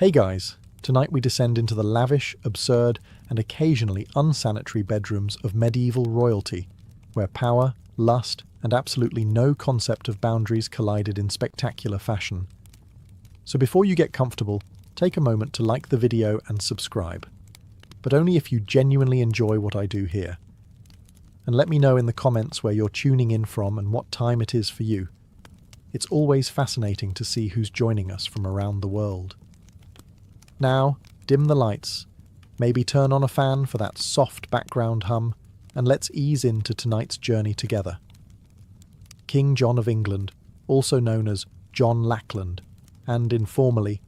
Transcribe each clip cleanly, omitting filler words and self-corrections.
Hey guys, tonight we descend into the lavish, absurd, and occasionally unsanitary bedrooms of medieval royalty, where power, lust, and absolutely no concept of boundaries collided in spectacular fashion. So before you get comfortable, take a moment to like the video and subscribe. But only if you genuinely enjoy what I do here. And let me know in the comments where you're tuning in from and what time it is for you. It's always fascinating to see who's joining us from around the world. Now, dim the lights, maybe turn on a fan for that soft background hum, and let's ease into tonight's journey together. King John of England, also known as John Lackland, and informally,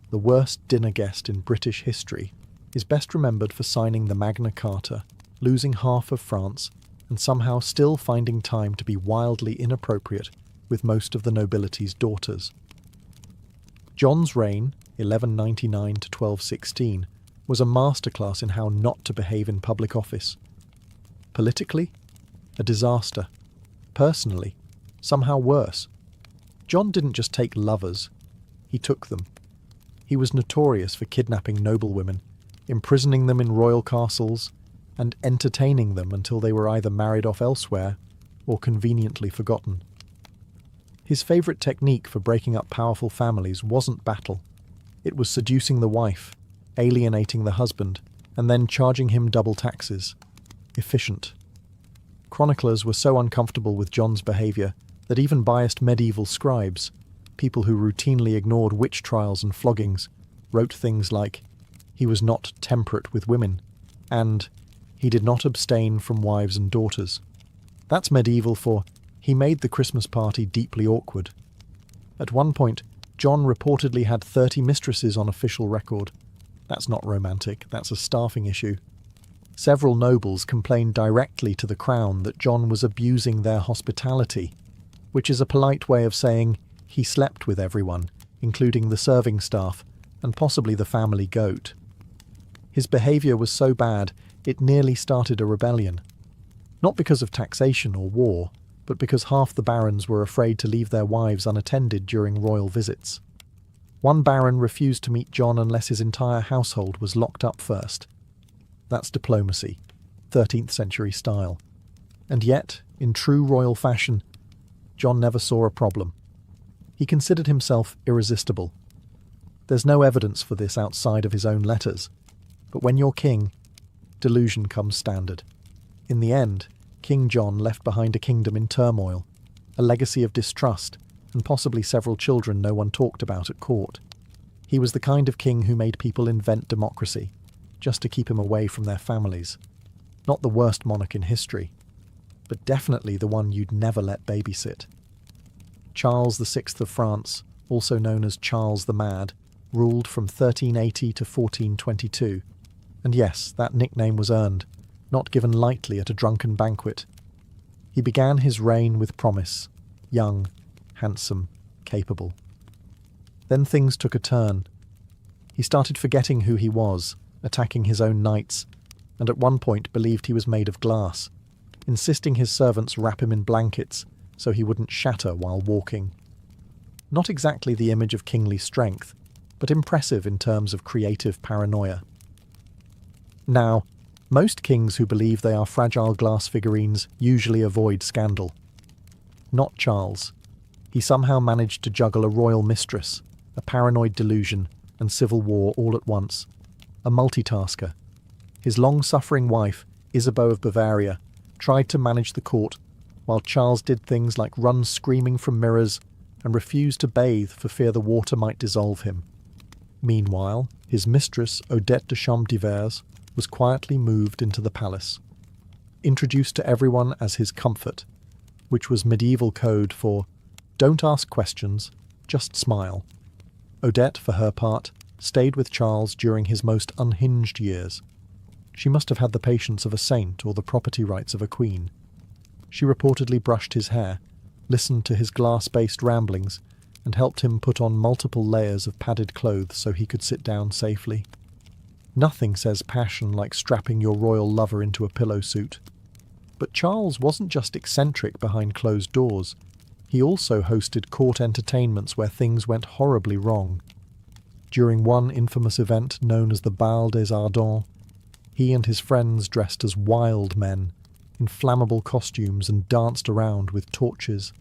the worst dinner guest in British history, is best remembered for signing the Magna Carta, losing half of France, and somehow still finding time to be wildly inappropriate with most of the nobility's daughters. John's reign, 1199 to 1216, was a masterclass in how not to behave in public office. Politically, a disaster. Personally, somehow worse. John didn't just take lovers, he took them. He was notorious for kidnapping noblewomen, imprisoning them in royal castles, and entertaining them until they were either married off elsewhere or conveniently forgotten. His favourite technique for breaking up powerful families wasn't battle. It was seducing the wife, alienating the husband, and then charging him double taxes. Efficient. Chroniclers were so uncomfortable with John's behaviour that even biased medieval scribes, people who routinely ignored witch trials and floggings, wrote things like, "He was not temperate with women," and "He did not abstain from wives and daughters." That's medieval for, he made the Christmas party deeply awkward. At one point, John reportedly had 30 mistresses on official record. That's not romantic, that's a staffing issue. Several nobles complained directly to the crown that John was abusing their hospitality, which is a polite way of saying he slept with everyone, including the serving staff, and possibly the family goat. His behaviour was so bad, it nearly started a rebellion. Not because of taxation or war, but because half the barons were afraid to leave their wives unattended during royal visits. One baron refused to meet John unless his entire household was locked up first. That's diplomacy, 13th century style. And yet, in true royal fashion, John never saw a problem. He considered himself irresistible. There's no evidence for this outside of his own letters, but when you're king, delusion comes standard. In the end, King John left behind a kingdom in turmoil, a legacy of distrust, and possibly several children no one talked about at court. He was the kind of king who made people invent democracy, just to keep him away from their families. Not the worst monarch in history, but definitely the one you'd never let babysit. Charles VI of France, also known as Charles the Mad, ruled from 1380 to 1422. And yes, that nickname was earned, not given lightly at a drunken banquet. He began his reign with promise, young, handsome, capable. Then things took a turn. He started forgetting who he was, attacking his own knights, and at one point believed he was made of glass, insisting his servants wrap him in blankets so he wouldn't shatter while walking. Not exactly the image of kingly strength, but impressive in terms of creative paranoia. Now, most kings who believe they are fragile glass figurines usually avoid scandal. Not Charles. He somehow managed to juggle a royal mistress, a paranoid delusion, and civil war all at once. A multitasker. His long-suffering wife, Isabeau of Bavaria, tried to manage the court, while Charles did things like run screaming from mirrors and refuse to bathe for fear the water might dissolve him. Meanwhile, his mistress, Odette de Champdivers, was quietly moved into the palace, introduced to everyone as his comfort, which was medieval code for "don't ask questions, just smile." Odette, for her part, stayed with Charles during his most unhinged years. She must have had the patience of a saint or the property rights of a queen. She reportedly brushed his hair, listened to his glass-based ramblings, and helped him put on multiple layers of padded clothes so he could sit down safely. Nothing says passion like strapping your royal lover into a pillow suit. But Charles wasn't just eccentric behind closed doors. He also hosted court entertainments where things went horribly wrong. During one infamous event known as the Bal des Ardents, he and his friends dressed as wild men in flammable costumes and danced around with torches.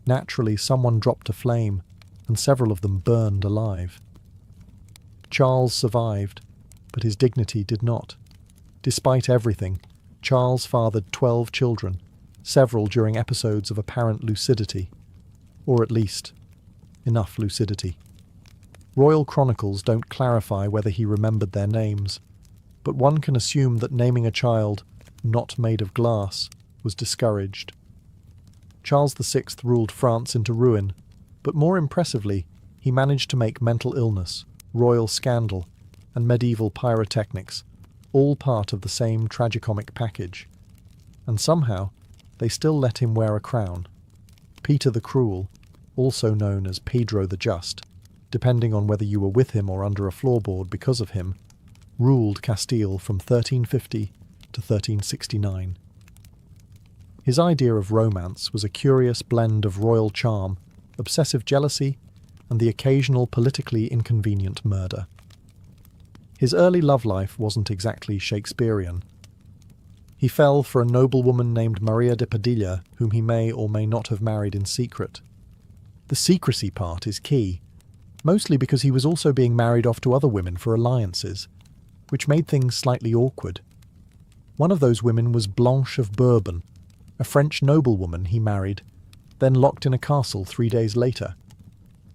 Naturally, someone dropped a flame, and several of them burned alive. Charles survived, but his dignity did not. Despite everything, Charles fathered 12 children, several during episodes of apparent lucidity, or at least, enough lucidity. Royal chronicles don't clarify whether he remembered their names, but one can assume that naming a child not made of glass was discouraged. Charles VI ruled France into ruin, but more impressively, he managed to make mental illness, royal scandal, and medieval pyrotechnics all part of the same tragicomic package. And somehow, they still let him wear a crown. Peter the Cruel, also known as Pedro the Just, depending on whether you were with him or under a floorboard because of him, ruled Castile from 1350 to 1369. His idea of romance was a curious blend of royal charm, obsessive jealousy, and the occasional politically inconvenient murder. His early love life wasn't exactly Shakespearean. He fell for a noblewoman named Maria de Padilla, whom he may or may not have married in secret. The secrecy part is key, mostly because he was also being married off to other women for alliances, which made things slightly awkward. One of those women was Blanche of Bourbon, a French noblewoman he married, then locked in a castle 3 days later.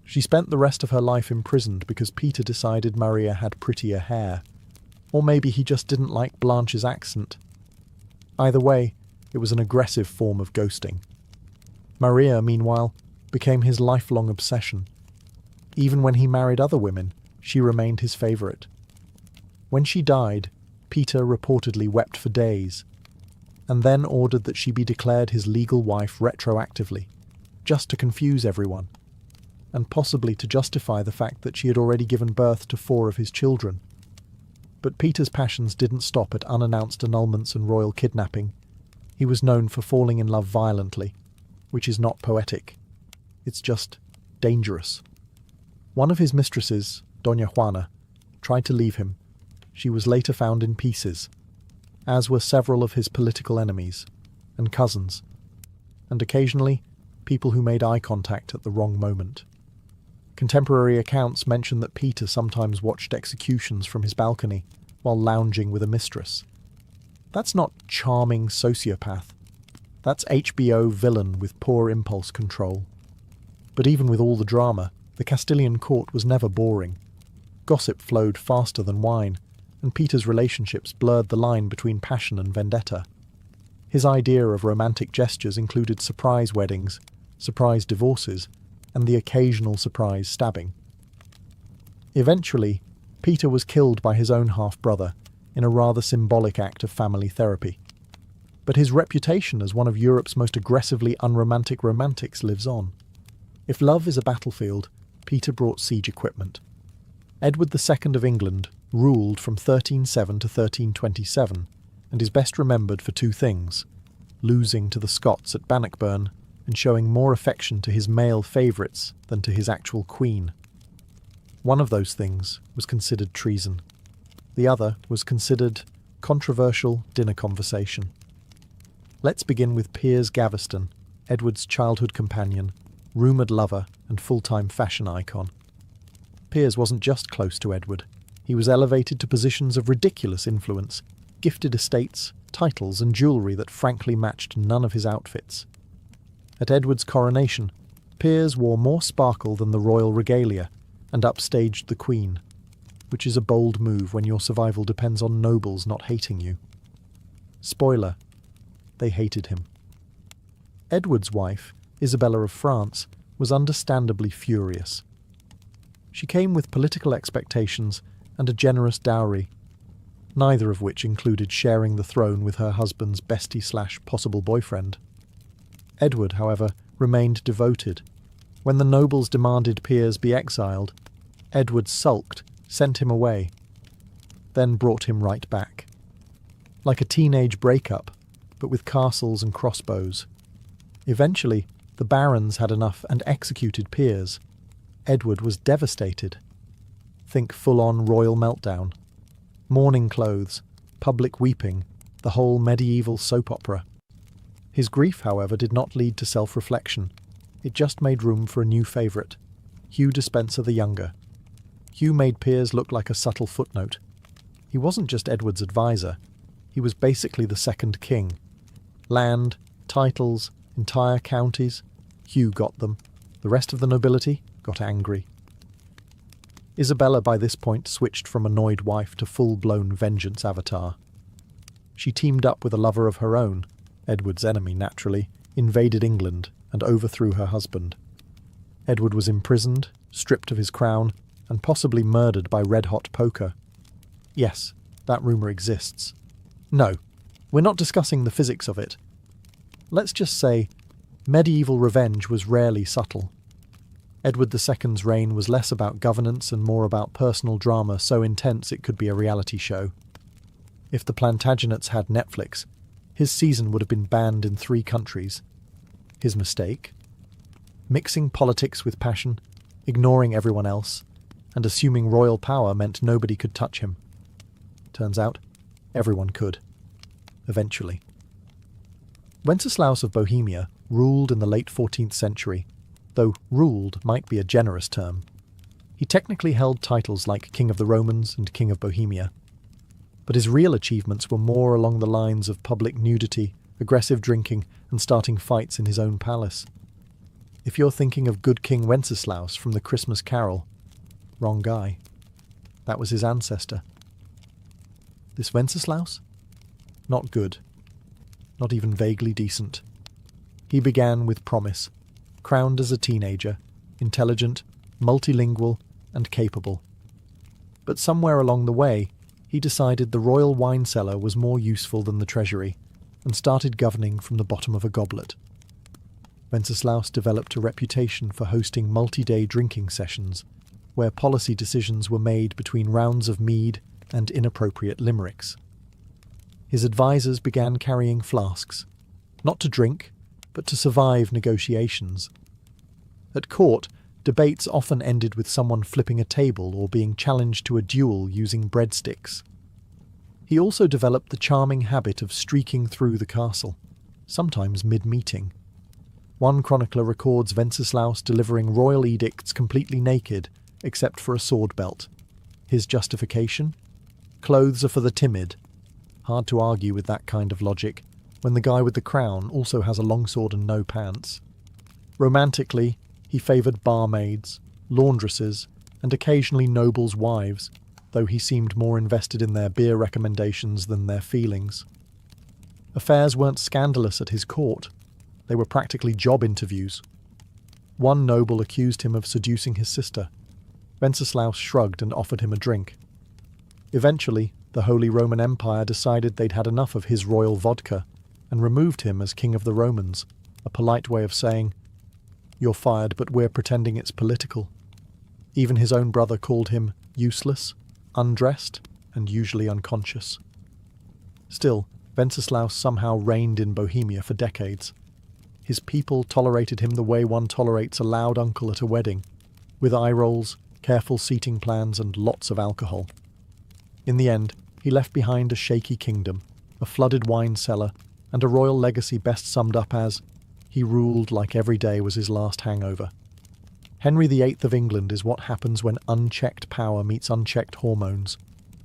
She spent the rest of her life imprisoned because Peter decided Maria had prettier hair. Or maybe he just didn't like Blanche's accent. Either way, it was an aggressive form of ghosting. Maria, meanwhile, became his lifelong obsession. Even when he married other women, she remained his favourite. When she died, Peter reportedly wept for days, and then ordered that she be declared his legal wife retroactively, just to confuse everyone, and possibly to justify the fact that she had already given birth to 4 of his children. But Peter's passions didn't stop at unannounced annulments and royal kidnapping. He was known for falling in love violently, which is not poetic. It's just dangerous. One of his mistresses, Doña Juana, tried to leave him. She was later found in pieces, as were several of his political enemies and cousins, and occasionally people who made eye contact at the wrong moment. Contemporary accounts mention that Peter sometimes watched executions from his balcony while lounging with a mistress. That's not charming sociopath. That's HBO villain with poor impulse control. But even with all the drama, the Castilian court was never boring. Gossip flowed faster than wine, and Peter's relationships blurred the line between passion and vendetta. His idea of romantic gestures included surprise weddings, surprise divorces, and the occasional surprise stabbing. Eventually, Peter was killed by his own half-brother in a rather symbolic act of family therapy. But his reputation as one of Europe's most aggressively unromantic romantics lives on. If love is a battlefield, Peter brought siege equipment. Edward II of England ruled from 1307 to 1327, and is best remembered for 2 things: losing to the Scots at Bannockburn and showing more affection to his male favourites than to his actual queen. One of those things was considered treason. The other was considered controversial dinner conversation. Let's begin with Piers Gaveston, Edward's childhood companion, rumoured lover and full-time fashion icon. Piers wasn't just close to Edward. He was elevated to positions of ridiculous influence, gifted estates, titles and jewellery that frankly matched none of his outfits. At Edward's coronation, Piers wore more sparkle than the royal regalia and upstaged the Queen, which is a bold move when your survival depends on nobles not hating you. Spoiler: they hated him. Edward's wife, Isabella of France, was understandably furious. She came with political expectations and a generous dowry, neither of which included sharing the throne with her husband's bestie/possible boyfriend. Edward, however, remained devoted. When the nobles demanded Piers be exiled, Edward sulked, sent him away, then brought him right back. Like a teenage breakup, but with castles and crossbows. Eventually, the barons had enough and executed Piers. Edward was devastated. Think full-on royal meltdown. Mourning clothes, public weeping, the whole medieval soap opera. His grief, however, did not lead to self-reflection. It just made room for a new favourite, Hugh Despenser the Younger. Hugh made Piers look like a subtle footnote. He wasn't just Edward's advisor, he was basically the second king. Land, titles, entire counties, Hugh got them. The rest of the nobility got angry. Isabella by this point switched from annoyed wife to full-blown vengeance avatar. She teamed up with a lover of her own, Edward's enemy naturally, invaded England and overthrew her husband. Edward was imprisoned, stripped of his crown, and possibly murdered by red-hot poker. Yes, that rumour exists. No, we're not discussing the physics of it. Let's just say, medieval revenge was rarely subtle. Edward II's reign was less about governance and more about personal drama so intense it could be a reality show. If the Plantagenets had Netflix, his season would have been banned in 3 countries. His mistake? Mixing politics with passion, ignoring everyone else, and assuming royal power meant nobody could touch him. Turns out, everyone could. Eventually. Wenceslaus of Bohemia ruled in the late 14th century, though ruled might be a generous term. He technically held titles like King of the Romans and King of Bohemia, but his real achievements were more along the lines of public nudity, aggressive drinking, and starting fights in his own palace. If you're thinking of Good King Wenceslaus from the Christmas Carol, wrong guy. That was his ancestor. This Wenceslaus? Not good. Not even vaguely decent. He began with promise, crowned as a teenager, intelligent, multilingual, and capable. But somewhere along the way, he decided the royal wine cellar was more useful than the treasury, and started governing from the bottom of a goblet. Wenceslaus developed a reputation for hosting multi-day drinking sessions, where policy decisions were made between rounds of mead and inappropriate limericks. His advisors began carrying flasks, not to drink, but to survive negotiations. At court, debates often ended with someone flipping a table or being challenged to a duel using breadsticks. He also developed the charming habit of streaking through the castle, sometimes mid-meeting. One chronicler records Wenceslaus delivering royal edicts completely naked, except for a sword belt. His justification? Clothes are for the timid. Hard to argue with that kind of logic, when the guy with the crown also has a longsword and no pants. Romantically, he favoured barmaids, laundresses, and occasionally nobles' wives, though he seemed more invested in their beer recommendations than their feelings. Affairs weren't scandalous at his court. They were practically job interviews. One noble accused him of seducing his sister. Wenceslaus shrugged and offered him a drink. Eventually, the Holy Roman Empire decided they'd had enough of his royal vodka and removed him as King of the Romans, a polite way of saying, "You're fired, but we're pretending it's political." Even his own brother called him useless, undressed, and usually unconscious. Still, Wenceslaus somehow reigned in Bohemia for decades. His people tolerated him the way one tolerates a loud uncle at a wedding, with eye rolls, careful seating plans, and lots of alcohol. In the end, he left behind a shaky kingdom, a flooded wine cellar, and a royal legacy best summed up as, he ruled like every day was his last hangover. Henry VIII of England is what happens when unchecked power meets unchecked hormones.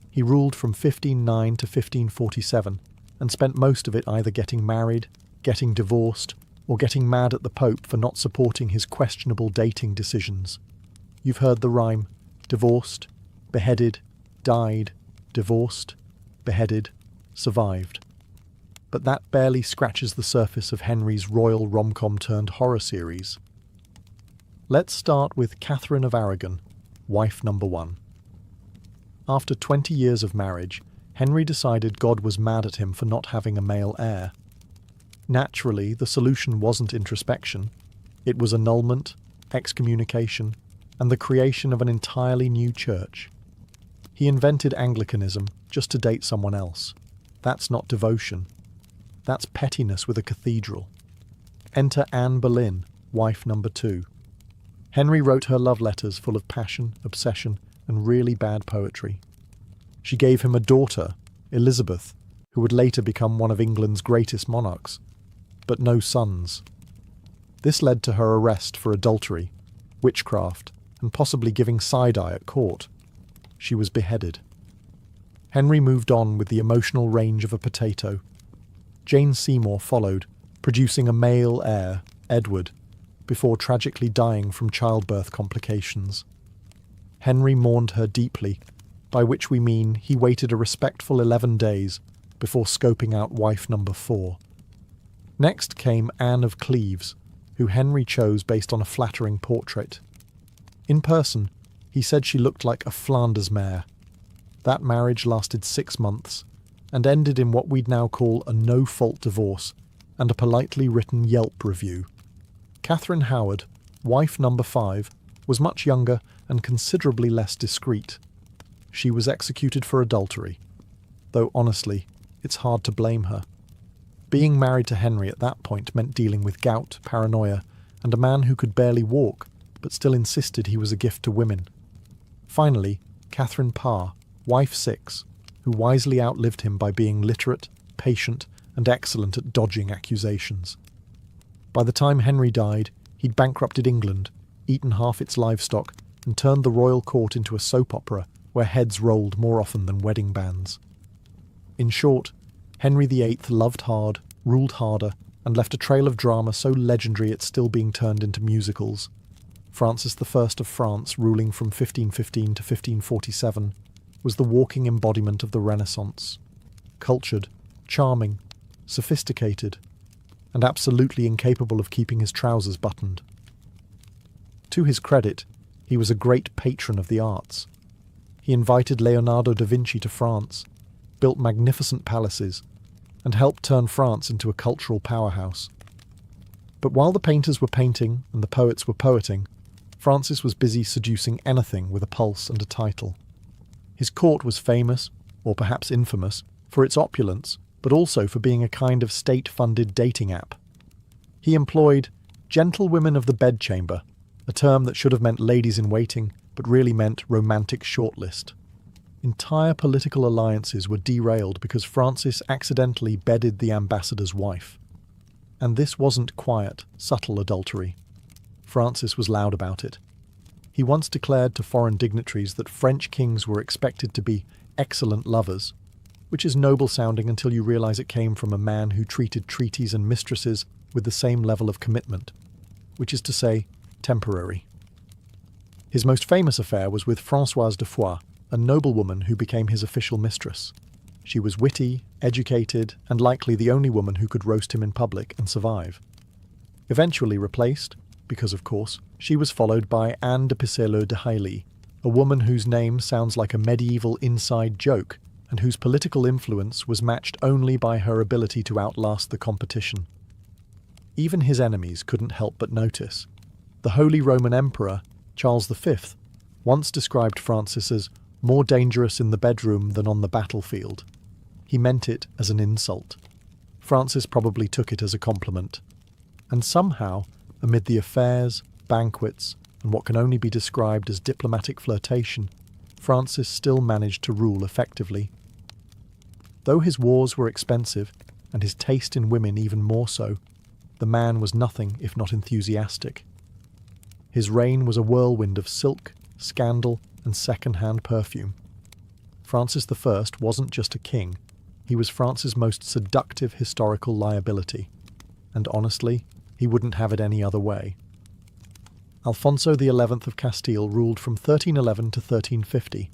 He ruled from 1509 to 1547, and spent most of it either getting married, getting divorced, or getting mad at the Pope for not supporting his questionable dating decisions. You've heard the rhyme, divorced, beheaded, died, divorced, beheaded, survived. But that barely scratches the surface of Henry's royal rom-com turned horror series. Let's start with Catherine of Aragon, wife number 1. After 20 years of marriage, Henry decided God was mad at him for not having a male heir. Naturally, the solution wasn't introspection. It was annulment, excommunication, and the creation of an entirely new church. He invented Anglicanism just to date someone else. That's not devotion. That's pettiness with a cathedral. Enter Anne Boleyn, wife number 2. Henry wrote her love letters full of passion, obsession, and really bad poetry. She gave him a daughter, Elizabeth, who would later become one of England's greatest monarchs, but no sons. This led to her arrest for adultery, witchcraft, and possibly giving side-eye at court. She was beheaded. Henry moved on with the emotional range of a potato. Jane Seymour followed, producing a male heir, Edward, before tragically dying from childbirth complications. Henry mourned her deeply, by which we mean he waited a respectful 11 days before scoping out wife number 4. Next came Anne of Cleves, who Henry chose based on a flattering portrait. In person, he said she looked like a Flanders mare. That marriage lasted 6 months and ended in what we'd now call a no-fault divorce and a politely written Yelp review. Catherine Howard, wife number 5, was much younger and considerably less discreet. She was executed for adultery, though honestly, it's hard to blame her. Being married to Henry at that point meant dealing with gout, paranoia, and a man who could barely walk, but still insisted he was a gift to women. Finally, Catherine Parr, wife 6, who wisely outlived him by being literate, patient, and excellent at dodging accusations. By the time Henry died, he'd bankrupted England, eaten half its livestock, and turned the royal court into a soap opera where heads rolled more often than wedding bands. In short, Henry VIII loved hard, ruled harder, and left a trail of drama so legendary it's still being turned into musicals. Francis I of France, ruling from 1515 to 1547, was the walking embodiment of the Renaissance. Cultured, charming, sophisticated, and absolutely incapable of keeping his trousers buttoned. To his credit, he was a great patron of the arts. He invited Leonardo da Vinci to France, built magnificent palaces, and helped turn France into a cultural powerhouse. But while the painters were painting and the poets were poeting, Francis was busy seducing anything with a pulse and a title. His court was famous, or perhaps infamous, for its opulence, but also for being a kind of state-funded dating app. He employed gentlewomen of the bedchamber, a term that should have meant ladies-in-waiting, but really meant romantic shortlist. Entire political alliances were derailed because Francis accidentally bedded the ambassador's wife. And this wasn't quiet, subtle adultery. Francis was loud about it. He once declared to foreign dignitaries that French kings were expected to be excellent lovers, which is noble-sounding until you realize it came from a man who treated treaties and mistresses with the same level of commitment, which is to say, temporary. His most famous affair was with Françoise de Foix, a noblewoman who became his official mistress. She was witty, educated, and likely the only woman who could roast him in public and survive. Eventually replaced, because of course, she was followed by Anne de Pisseleu de Hailly, a woman whose name sounds like a medieval inside joke and whose political influence was matched only by her ability to outlast the competition. Even his enemies couldn't help but notice. The Holy Roman Emperor, Charles V, once described Francis as more dangerous in the bedroom than on the battlefield. He meant it as an insult. Francis probably took it as a compliment. And somehow, amid the affairs, banquets, and what can only be described as diplomatic flirtation, Francis still managed to rule effectively. Though his wars were expensive, and his taste in women even more so, the man was nothing if not enthusiastic. His reign was a whirlwind of silk, scandal, and second-hand perfume. Francis I wasn't just a king, he was France's most seductive historical liability, and honestly, he wouldn't have it any other way. Alfonso XI of Castile ruled from 1311 to 1350,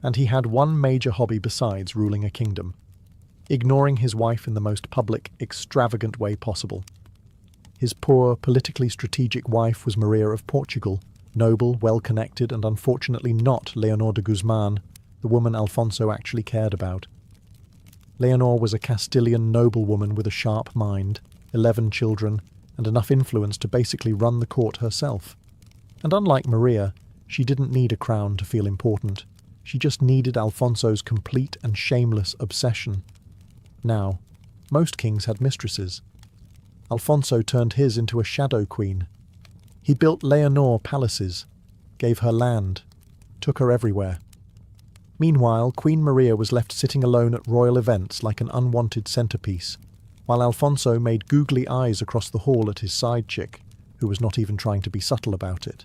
and he had one major hobby besides ruling a kingdom: ignoring his wife in the most public, extravagant way possible. His poor, politically strategic wife was Maria of Portugal, noble, well-connected, and unfortunately not Leonor de Guzman, the woman Alfonso actually cared about. Leonor was a Castilian noblewoman with a sharp mind, 11 children, and enough influence to basically run the court herself. And unlike Maria, she didn't need a crown to feel important. She just needed Alfonso's complete and shameless obsession. Now, most kings had mistresses. Alfonso turned his into a shadow queen. He built Leonor palaces, gave her land, took her everywhere. Meanwhile, Queen Maria was left sitting alone at royal events like an unwanted centrepiece, while Alfonso made googly eyes across the hall at his side chick, who was not even trying to be subtle about it.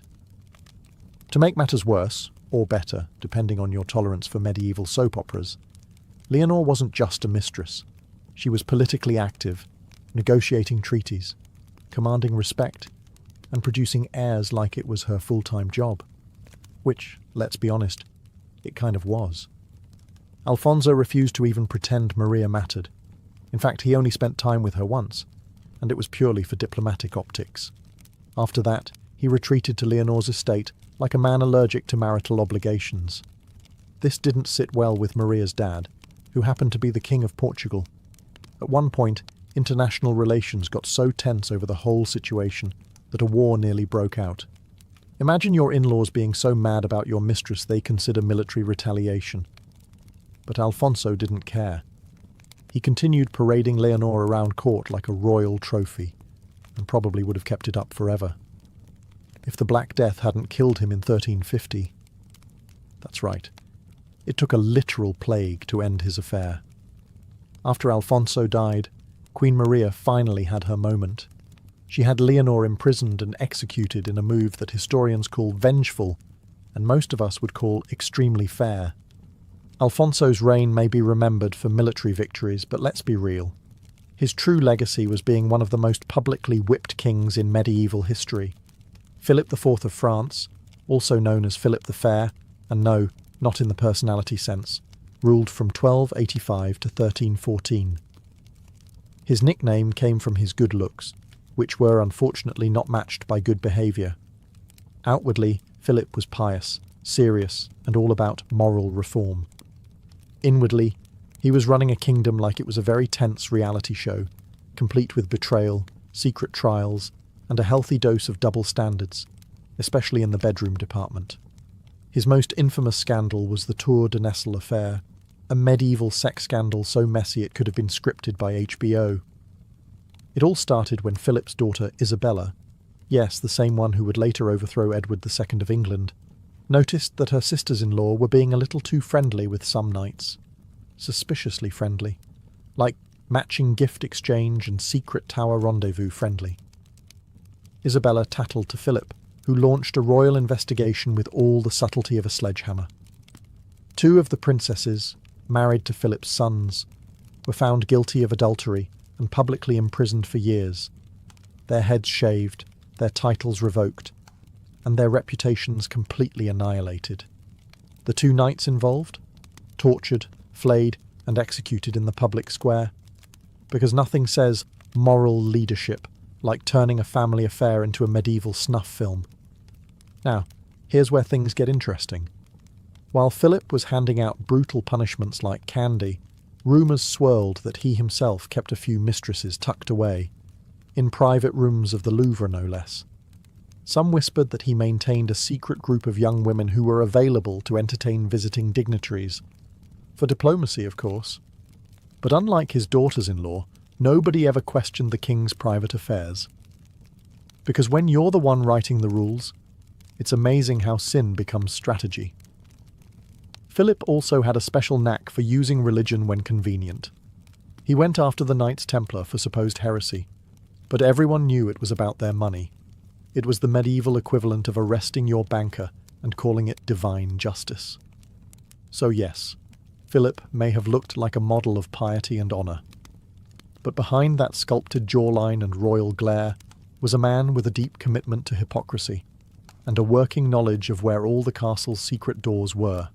To make matters worse, or better, depending on your tolerance for medieval soap operas, Leonor wasn't just a mistress. She was politically active, negotiating treaties, commanding respect, and producing heirs like it was her full-time job. Which, let's be honest, it kind of was. Alfonso refused to even pretend Maria mattered. In fact, he only spent time with her once, and it was purely for diplomatic optics. After that, he retreated to Leonor's estate like a man allergic to marital obligations. This didn't sit well with Maria's dad, who happened to be the King of Portugal. At one point, international relations got so tense over the whole situation that a war nearly broke out. Imagine your in-laws being so mad about your mistress they consider military retaliation. But Alfonso didn't care. He continued parading Leonor around court like a royal trophy, and probably would have kept it up forever. If the Black Death hadn't killed him in 1350. That's right. It took a literal plague to end his affair. After Alfonso died, Queen Maria finally had her moment. She had Leonor imprisoned and executed in a move that historians call vengeful, and most of us would call extremely fair. Alfonso's reign may be remembered for military victories, but let's be real. His true legacy was being one of the most publicly whipped kings in medieval history. Philip IV of France, also known as Philip the Fair, and no, not in the personality sense, ruled from 1285 to 1314. His nickname came from his good looks, which were unfortunately not matched by good behaviour. Outwardly, Philip was pious, serious, and all about moral reform. Inwardly, he was running a kingdom like it was a very tense reality show, complete with betrayal, secret trials, and a healthy dose of double standards, especially in the bedroom department. His most infamous scandal was the Tour de Nesle affair, a medieval sex scandal so messy it could have been scripted by HBO. It all started when Philip's daughter Isabella, yes, the same one who would later overthrow Edward II of England, noticed that her sisters-in-law were being a little too friendly with some knights. Suspiciously friendly. Like matching gift exchange and secret tower rendezvous friendly. Isabella tattled to Philip, who launched a royal investigation with all the subtlety of a sledgehammer. 2 of the princesses, married to Philip's sons, were found guilty of adultery and publicly imprisoned for years, their heads shaved, their titles revoked, and their reputations completely annihilated. The 2 knights involved? Tortured, flayed, and executed in the public square. Because nothing says moral leadership like turning a family affair into a medieval snuff film. Now, here's where things get interesting. While Philip was handing out brutal punishments like candy, rumours swirled that he himself kept a few mistresses tucked away, in private rooms of the Louvre no less. Some whispered that he maintained a secret group of young women who were available to entertain visiting dignitaries. For diplomacy, of course. But unlike his daughters-in-law, nobody ever questioned the king's private affairs. Because when you're the one writing the rules, it's amazing how sin becomes strategy. Philip also had a special knack for using religion when convenient. He went after the Knights Templar for supposed heresy, but everyone knew it was about their money. It was the medieval equivalent of arresting your banker and calling it divine justice. So yes, Philip may have looked like a model of piety and honour. But behind that sculpted jawline and royal glare was a man with a deep commitment to hypocrisy, and a working knowledge of where all the castle's secret doors were.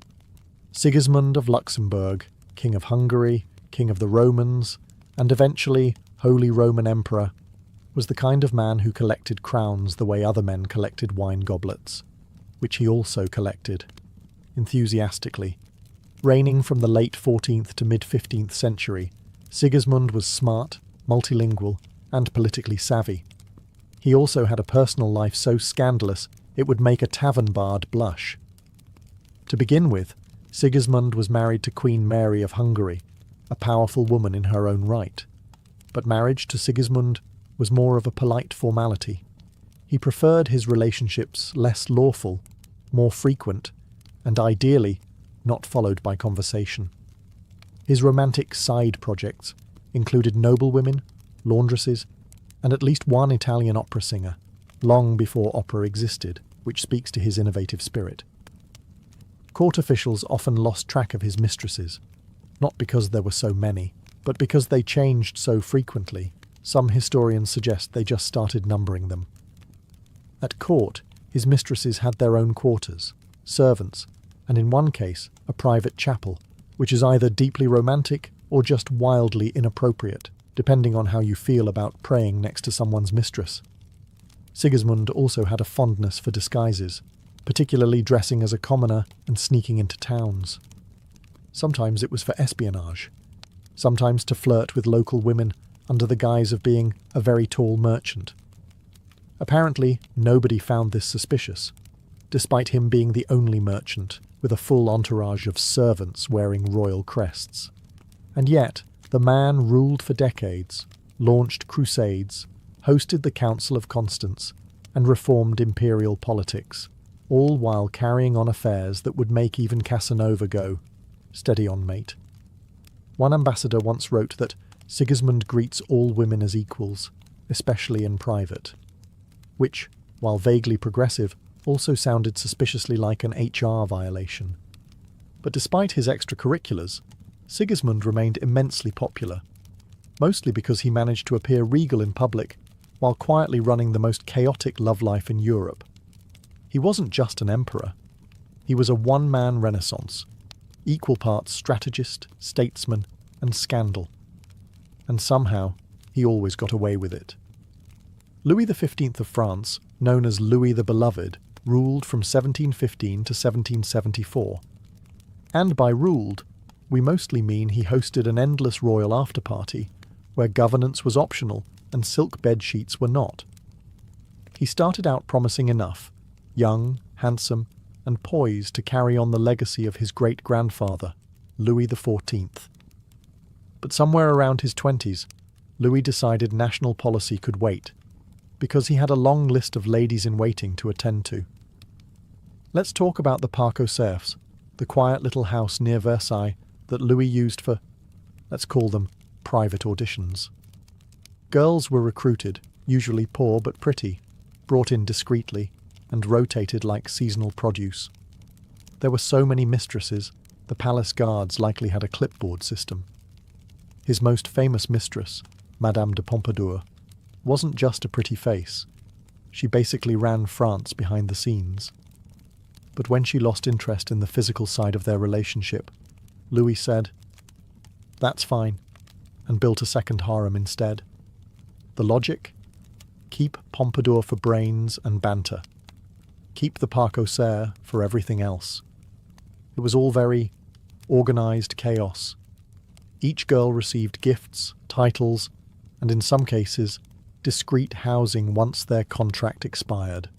Sigismund of Luxembourg, King of Hungary, King of the Romans, and eventually Holy Roman Emperor, was the kind of man who collected crowns the way other men collected wine goblets, which he also collected, enthusiastically. Reigning from the late 14th to mid-15th century, Sigismund was smart, multilingual, and politically savvy. He also had a personal life so scandalous it would make a tavern bard blush. To begin with, Sigismund was married to Queen Mary of Hungary, a powerful woman in her own right. But marriage to Sigismund was more of a polite formality. He preferred his relationships less lawful, more frequent, and ideally, not followed by conversation. His romantic side projects included noblewomen, laundresses, and at least one Italian opera singer, long before opera existed, which speaks to his innovative spirit. Court officials often lost track of his mistresses, not because there were so many, but because they changed so frequently. Some historians suggest they just started numbering them. At court, his mistresses had their own quarters, servants, and in one case, a private chapel, which is either deeply romantic or just wildly inappropriate, depending on how you feel about praying next to someone's mistress. Sigismund also had a fondness for disguises, particularly dressing as a commoner and sneaking into towns. Sometimes it was for espionage, sometimes to flirt with local women under the guise of being a very tall merchant. Apparently, nobody found this suspicious, despite him being the only merchant with a full entourage of servants wearing royal crests. And yet, the man ruled for decades, launched crusades, hosted the Council of Constance, and reformed imperial politics, all while carrying on affairs that would make even Casanova go, "Steady on, mate." One ambassador once wrote that Sigismund greets all women as equals, especially in private, which, while vaguely progressive, also sounded suspiciously like an HR violation. But despite his extracurriculars, Sigismund remained immensely popular, mostly because he managed to appear regal in public while quietly running the most chaotic love life in Europe. He wasn't just an emperor. He was a one-man renaissance, equal parts strategist, statesman, and scandal. And somehow, he always got away with it. Louis XV of France, known as Louis the Beloved, ruled from 1715 to 1774. And by ruled, we mostly mean he hosted an endless royal after-party, where governance was optional and silk bed sheets were not. He started out promising enough, young, handsome, and poised to carry on the legacy of his great-grandfather, Louis XIV. But somewhere around his 20s, Louis decided national policy could wait, because he had a long list of ladies-in-waiting to attend to. Let's talk about the Parc aux Cerfs, the quiet little house near Versailles that Louis used for, let's call them, private auditions. Girls were recruited, usually poor but pretty, brought in discreetly, and rotated like seasonal produce. There were so many mistresses, the palace guards likely had a clipboard system. His most famous mistress, Madame de Pompadour, wasn't just a pretty face. She basically ran France behind the scenes. But when she lost interest in the physical side of their relationship, Louis said, "That's fine," and built a second harem instead. The logic? Keep Pompadour for brains and banter. Keep the Parc aux Cerfs for everything else. It was all very organised chaos. Each girl received gifts, titles, and in some cases, discreet housing once their contract expired.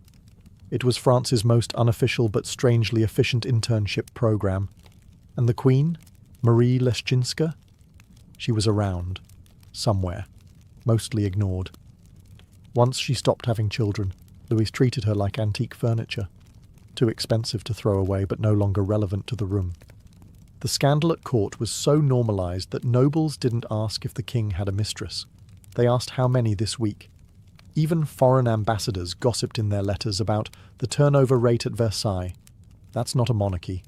It was France's most unofficial but strangely efficient internship program. And the Queen, Marie Leszczyńska? She was around, somewhere, mostly ignored. Once she stopped having children, Louis treated her like antique furniture, too expensive to throw away but no longer relevant to the room. The scandal at court was so normalised that nobles didn't ask if the king had a mistress. They asked how many this week. Even foreign ambassadors gossiped in their letters about the turnover rate at Versailles. That's not a monarchy.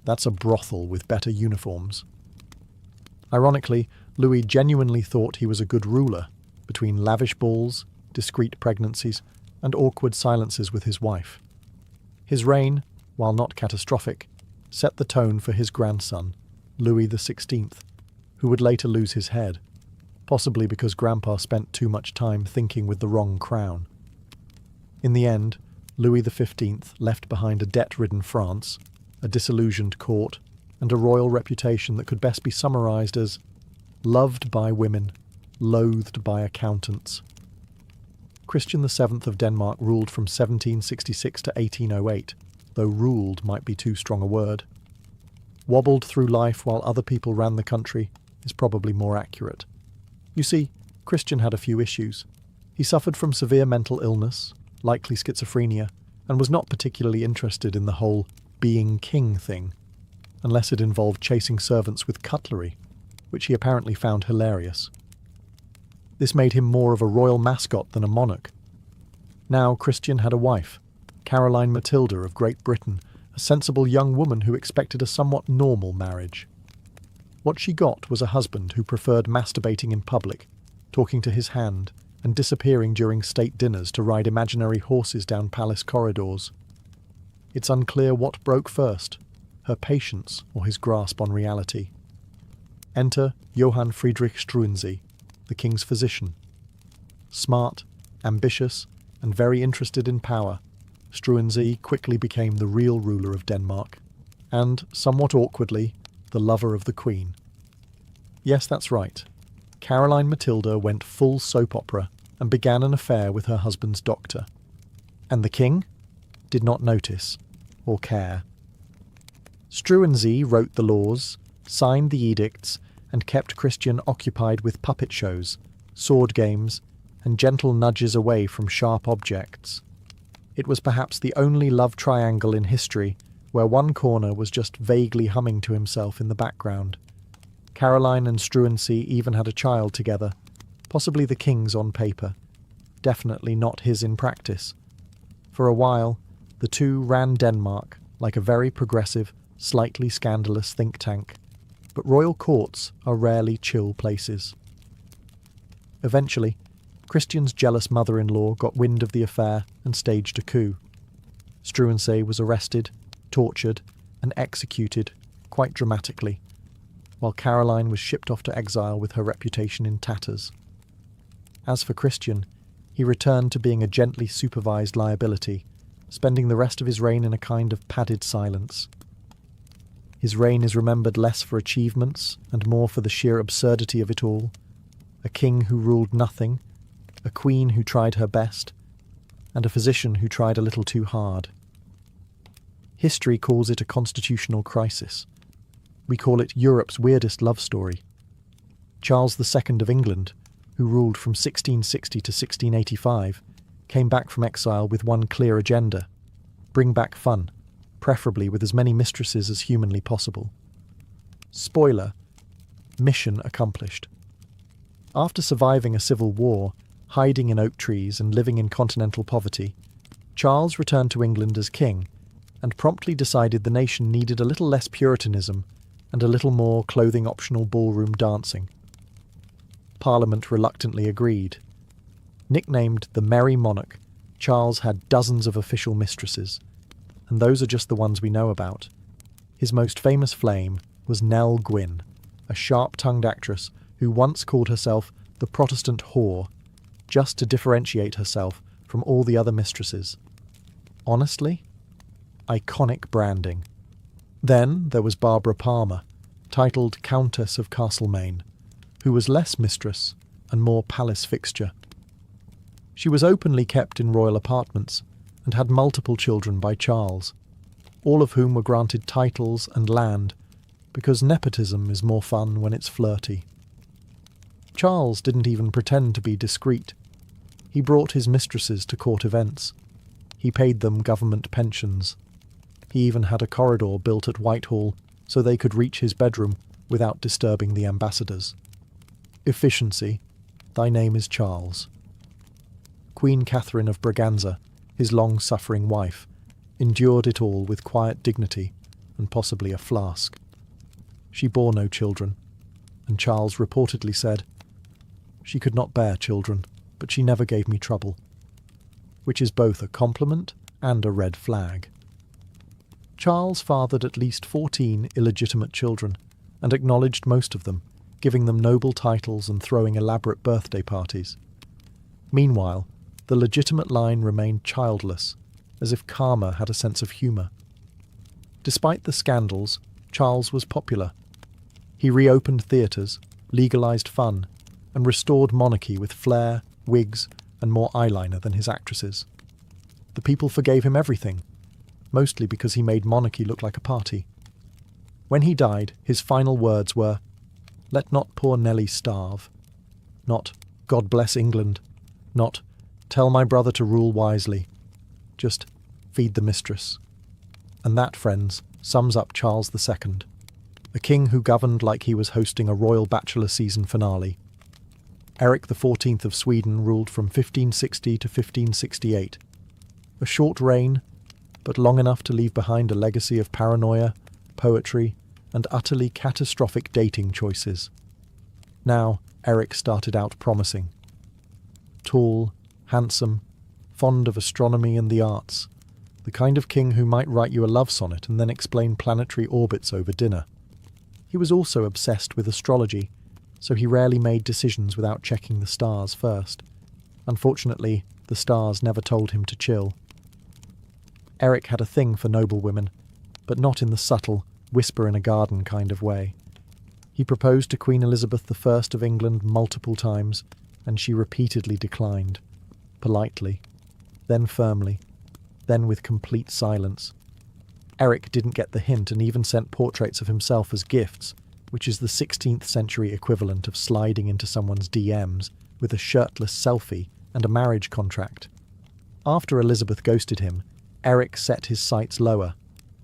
That's a brothel with better uniforms. Ironically, Louis genuinely thought he was a good ruler, between lavish balls, discreet pregnancies, and awkward silences with his wife. His reign, while not catastrophic, set the tone for his grandson, Louis XVI, who would later lose his head, possibly because Grandpa spent too much time thinking with the wrong crown. In the end, Louis XV left behind a debt-ridden France, a disillusioned court, and a royal reputation that could best be summarised as loved by women, loathed by accountants. Christian VII of Denmark ruled from 1766 to 1808, though ruled might be too strong a word. Wobbled through life while other people ran the country is probably more accurate. You see, Christian had a few issues. He suffered from severe mental illness, likely schizophrenia, and was not particularly interested in the whole being king thing, unless it involved chasing servants with cutlery, which he apparently found hilarious. This made him more of a royal mascot than a monarch. Now Christian had a wife, Caroline Matilda of Great Britain, a sensible young woman who expected a somewhat normal marriage. What she got was a husband who preferred masturbating in public, talking to his hand, and disappearing during state dinners to ride imaginary horses down palace corridors. It's unclear what broke first, her patience or his grasp on reality. Enter Johann Friedrich Struensee, the king's physician. Smart, ambitious, and very interested in power, Struensee quickly became the real ruler of Denmark, and, somewhat awkwardly, the lover of the queen. Yes, that's right. Caroline Matilda went full soap opera and began an affair with her husband's doctor. And the king did not notice or care. Struensee wrote the laws, signed the edicts, and kept Christian occupied with puppet shows, sword games, and gentle nudges away from sharp objects. It was perhaps the only love triangle in history where one corner was just vaguely humming to himself in the background. Caroline and Struensee even had a child together, possibly the king's on paper, definitely not his in practice. For a while, the two ran Denmark like a very progressive, slightly scandalous think tank, but royal courts are rarely chill places. Eventually, Christian's jealous mother-in-law got wind of the affair and staged a coup. Struensee was arrested, tortured, and executed, quite dramatically, while Caroline was shipped off to exile with her reputation in tatters. As for Christian, he returned to being a gently supervised liability, spending the rest of his reign in a kind of padded silence. His reign is remembered less for achievements and more for the sheer absurdity of it all. A king who ruled nothing, a queen who tried her best, and a physician who tried a little too hard. History calls it a constitutional crisis. We call it Europe's weirdest love story. Charles II of England, who ruled from 1660 to 1685, came back from exile with one clear agenda: bring back fun, preferably with as many mistresses as humanly possible. Spoiler: mission accomplished. After surviving a civil war, hiding in oak trees and living in continental poverty, Charles returned to England as king and promptly decided the nation needed a little less puritanism and a little more clothing-optional ballroom dancing. Parliament reluctantly agreed. Nicknamed the Merry Monarch, Charles had dozens of official mistresses, and those are just the ones we know about. His most famous flame was Nell Gwyn, a sharp-tongued actress who once called herself the Protestant whore, just to differentiate herself from all the other mistresses. Honestly, iconic branding. Then there was Barbara Palmer, titled Countess of Castlemaine, who was less mistress and more palace fixture. She was openly kept in royal apartments and had multiple children by Charles, all of whom were granted titles and land, because nepotism is more fun when it's flirty. Charles didn't even pretend to be discreet. He brought his mistresses to court events. He paid them government pensions. He even had a corridor built at Whitehall so they could reach his bedroom without disturbing the ambassadors. Efficiency. Thy name is Charles. Queen Catherine of Braganza, his long-suffering wife, endured it all with quiet dignity and possibly a flask. She bore no children, and Charles reportedly said, "She could not bear children, but she never gave me trouble," which is both a compliment and a red flag. Charles fathered at least 14 illegitimate children, and acknowledged most of them, giving them noble titles and throwing elaborate birthday parties. Meanwhile, the legitimate line remained childless, as if karma had a sense of humour. Despite the scandals, Charles was popular. He reopened theatres, legalised fun, and restored monarchy with flair, wigs, and more eyeliner than his actresses. The people forgave him everything, mostly because he made monarchy look like a party. When he died, his final words were, "Let not poor Nelly starve," not "God bless England," not "Tell my brother to rule wisely," just "Feed the mistress." And that, friends, sums up Charles II, a king who governed like he was hosting a royal bachelor season finale. Eric XIV of Sweden ruled from 1560 to 1568. A short reign, but long enough to leave behind a legacy of paranoia, poetry, and utterly catastrophic dating choices. Now, Eric started out promising. Tall, handsome, fond of astronomy and the arts, the kind of king who might write you a love sonnet and then explain planetary orbits over dinner. He was also obsessed with astrology, so he rarely made decisions without checking the stars first. Unfortunately, the stars never told him to chill. Eric had a thing for noble women, but not in the subtle, whisper-in-a-garden kind of way. He proposed to Queen Elizabeth I of England multiple times, and she repeatedly declined, politely, then firmly, then with complete silence. Eric didn't get the hint and even sent portraits of himself as gifts, which is the 16th century equivalent of sliding into someone's DMs with a shirtless selfie and a marriage contract. After Elizabeth ghosted him, Eric set his sights lower,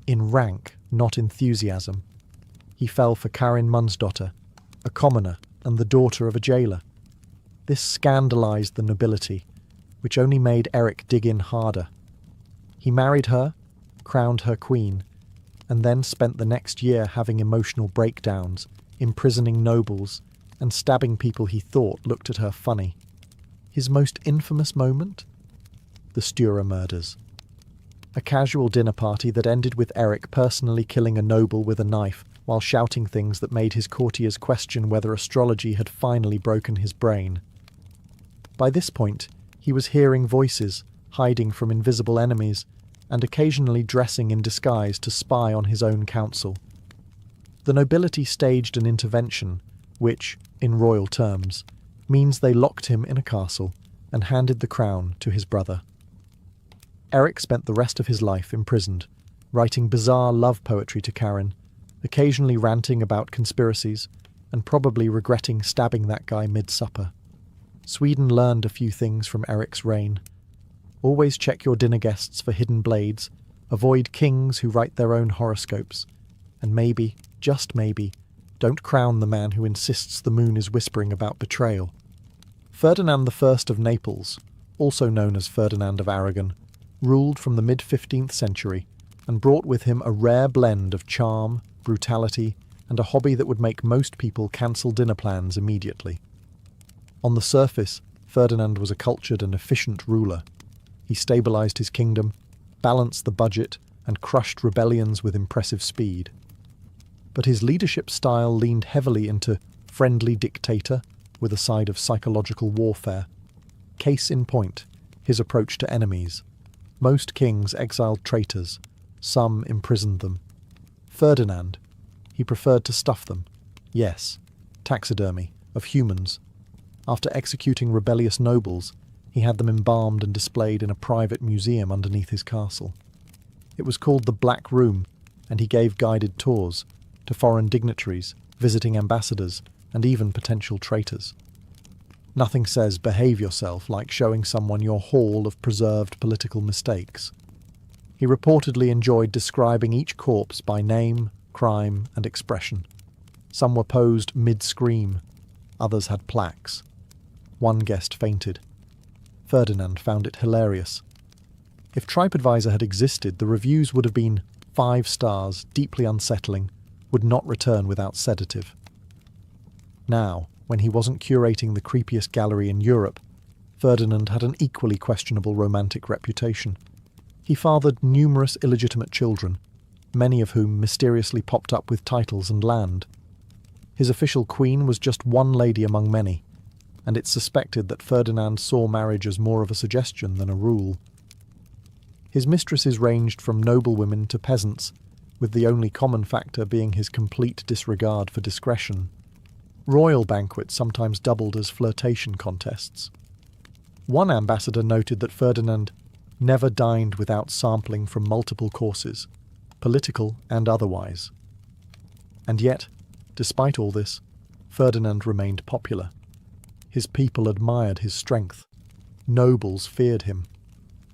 in rank, not enthusiasm. He fell for Karin Mundsdotter, a commoner and the daughter of a jailer. This scandalised the nobility, which only made Eric dig in harder. He married her, crowned her queen, and then spent the next year having emotional breakdowns, imprisoning nobles, and stabbing people he thought looked at her funny. His most infamous moment? The Stura murders. A casual dinner party that ended with Eric personally killing a noble with a knife while shouting things that made his courtiers question whether astrology had finally broken his brain. By this point, he was hearing voices, hiding from invisible enemies, and occasionally dressing in disguise to spy on his own council. The nobility staged an intervention, which, in royal terms, means they locked him in a castle and handed the crown to his brother. Eric spent the rest of his life imprisoned, writing bizarre love poetry to Karin, occasionally ranting about conspiracies, and probably regretting stabbing that guy mid-supper. Sweden learned a few things from Eric's reign. Always check your dinner guests for hidden blades, avoid kings who write their own horoscopes, and maybe, just maybe, don't crown the man who insists the moon is whispering about betrayal. Ferdinand I of Naples, also known as Ferdinand of Aragon, ruled from the mid-15th century and brought with him a rare blend of charm, brutality, and a hobby that would make most people cancel dinner plans immediately. On the surface, Ferdinand was a cultured and efficient ruler. He stabilised his kingdom, balanced the budget, and crushed rebellions with impressive speed. But his leadership style leaned heavily into friendly dictator with a side of psychological warfare. Case in point, his approach to enemies. Most kings exiled traitors, some imprisoned them. Ferdinand, he preferred to stuff them. Yes, taxidermy, of humans. After executing rebellious nobles, he had them embalmed and displayed in a private museum underneath his castle. It was called the Black Room, and he gave guided tours to foreign dignitaries, visiting ambassadors, and even potential traitors. Nothing says behave yourself like showing someone your haul of preserved political mistakes. He reportedly enjoyed describing each corpse by name, crime, and expression. Some were posed mid-scream, others had plaques. One guest fainted. Ferdinand found it hilarious. If TripAdvisor had existed, the reviews would have been 5 stars, deeply unsettling, would not return without sedative. Now, when he wasn't curating the creepiest gallery in Europe, Ferdinand had an equally questionable romantic reputation. He fathered numerous illegitimate children, many of whom mysteriously popped up with titles and land. His official queen was just one lady among many, and it's suspected that Ferdinand saw marriage as more of a suggestion than a rule. His mistresses ranged from noblewomen to peasants, with the only common factor being his complete disregard for discretion. Royal banquets sometimes doubled as flirtation contests. One ambassador noted that Ferdinand never dined without sampling from multiple courses, political and otherwise. And yet, despite all this, Ferdinand remained popular. His people admired his strength. Nobles feared him.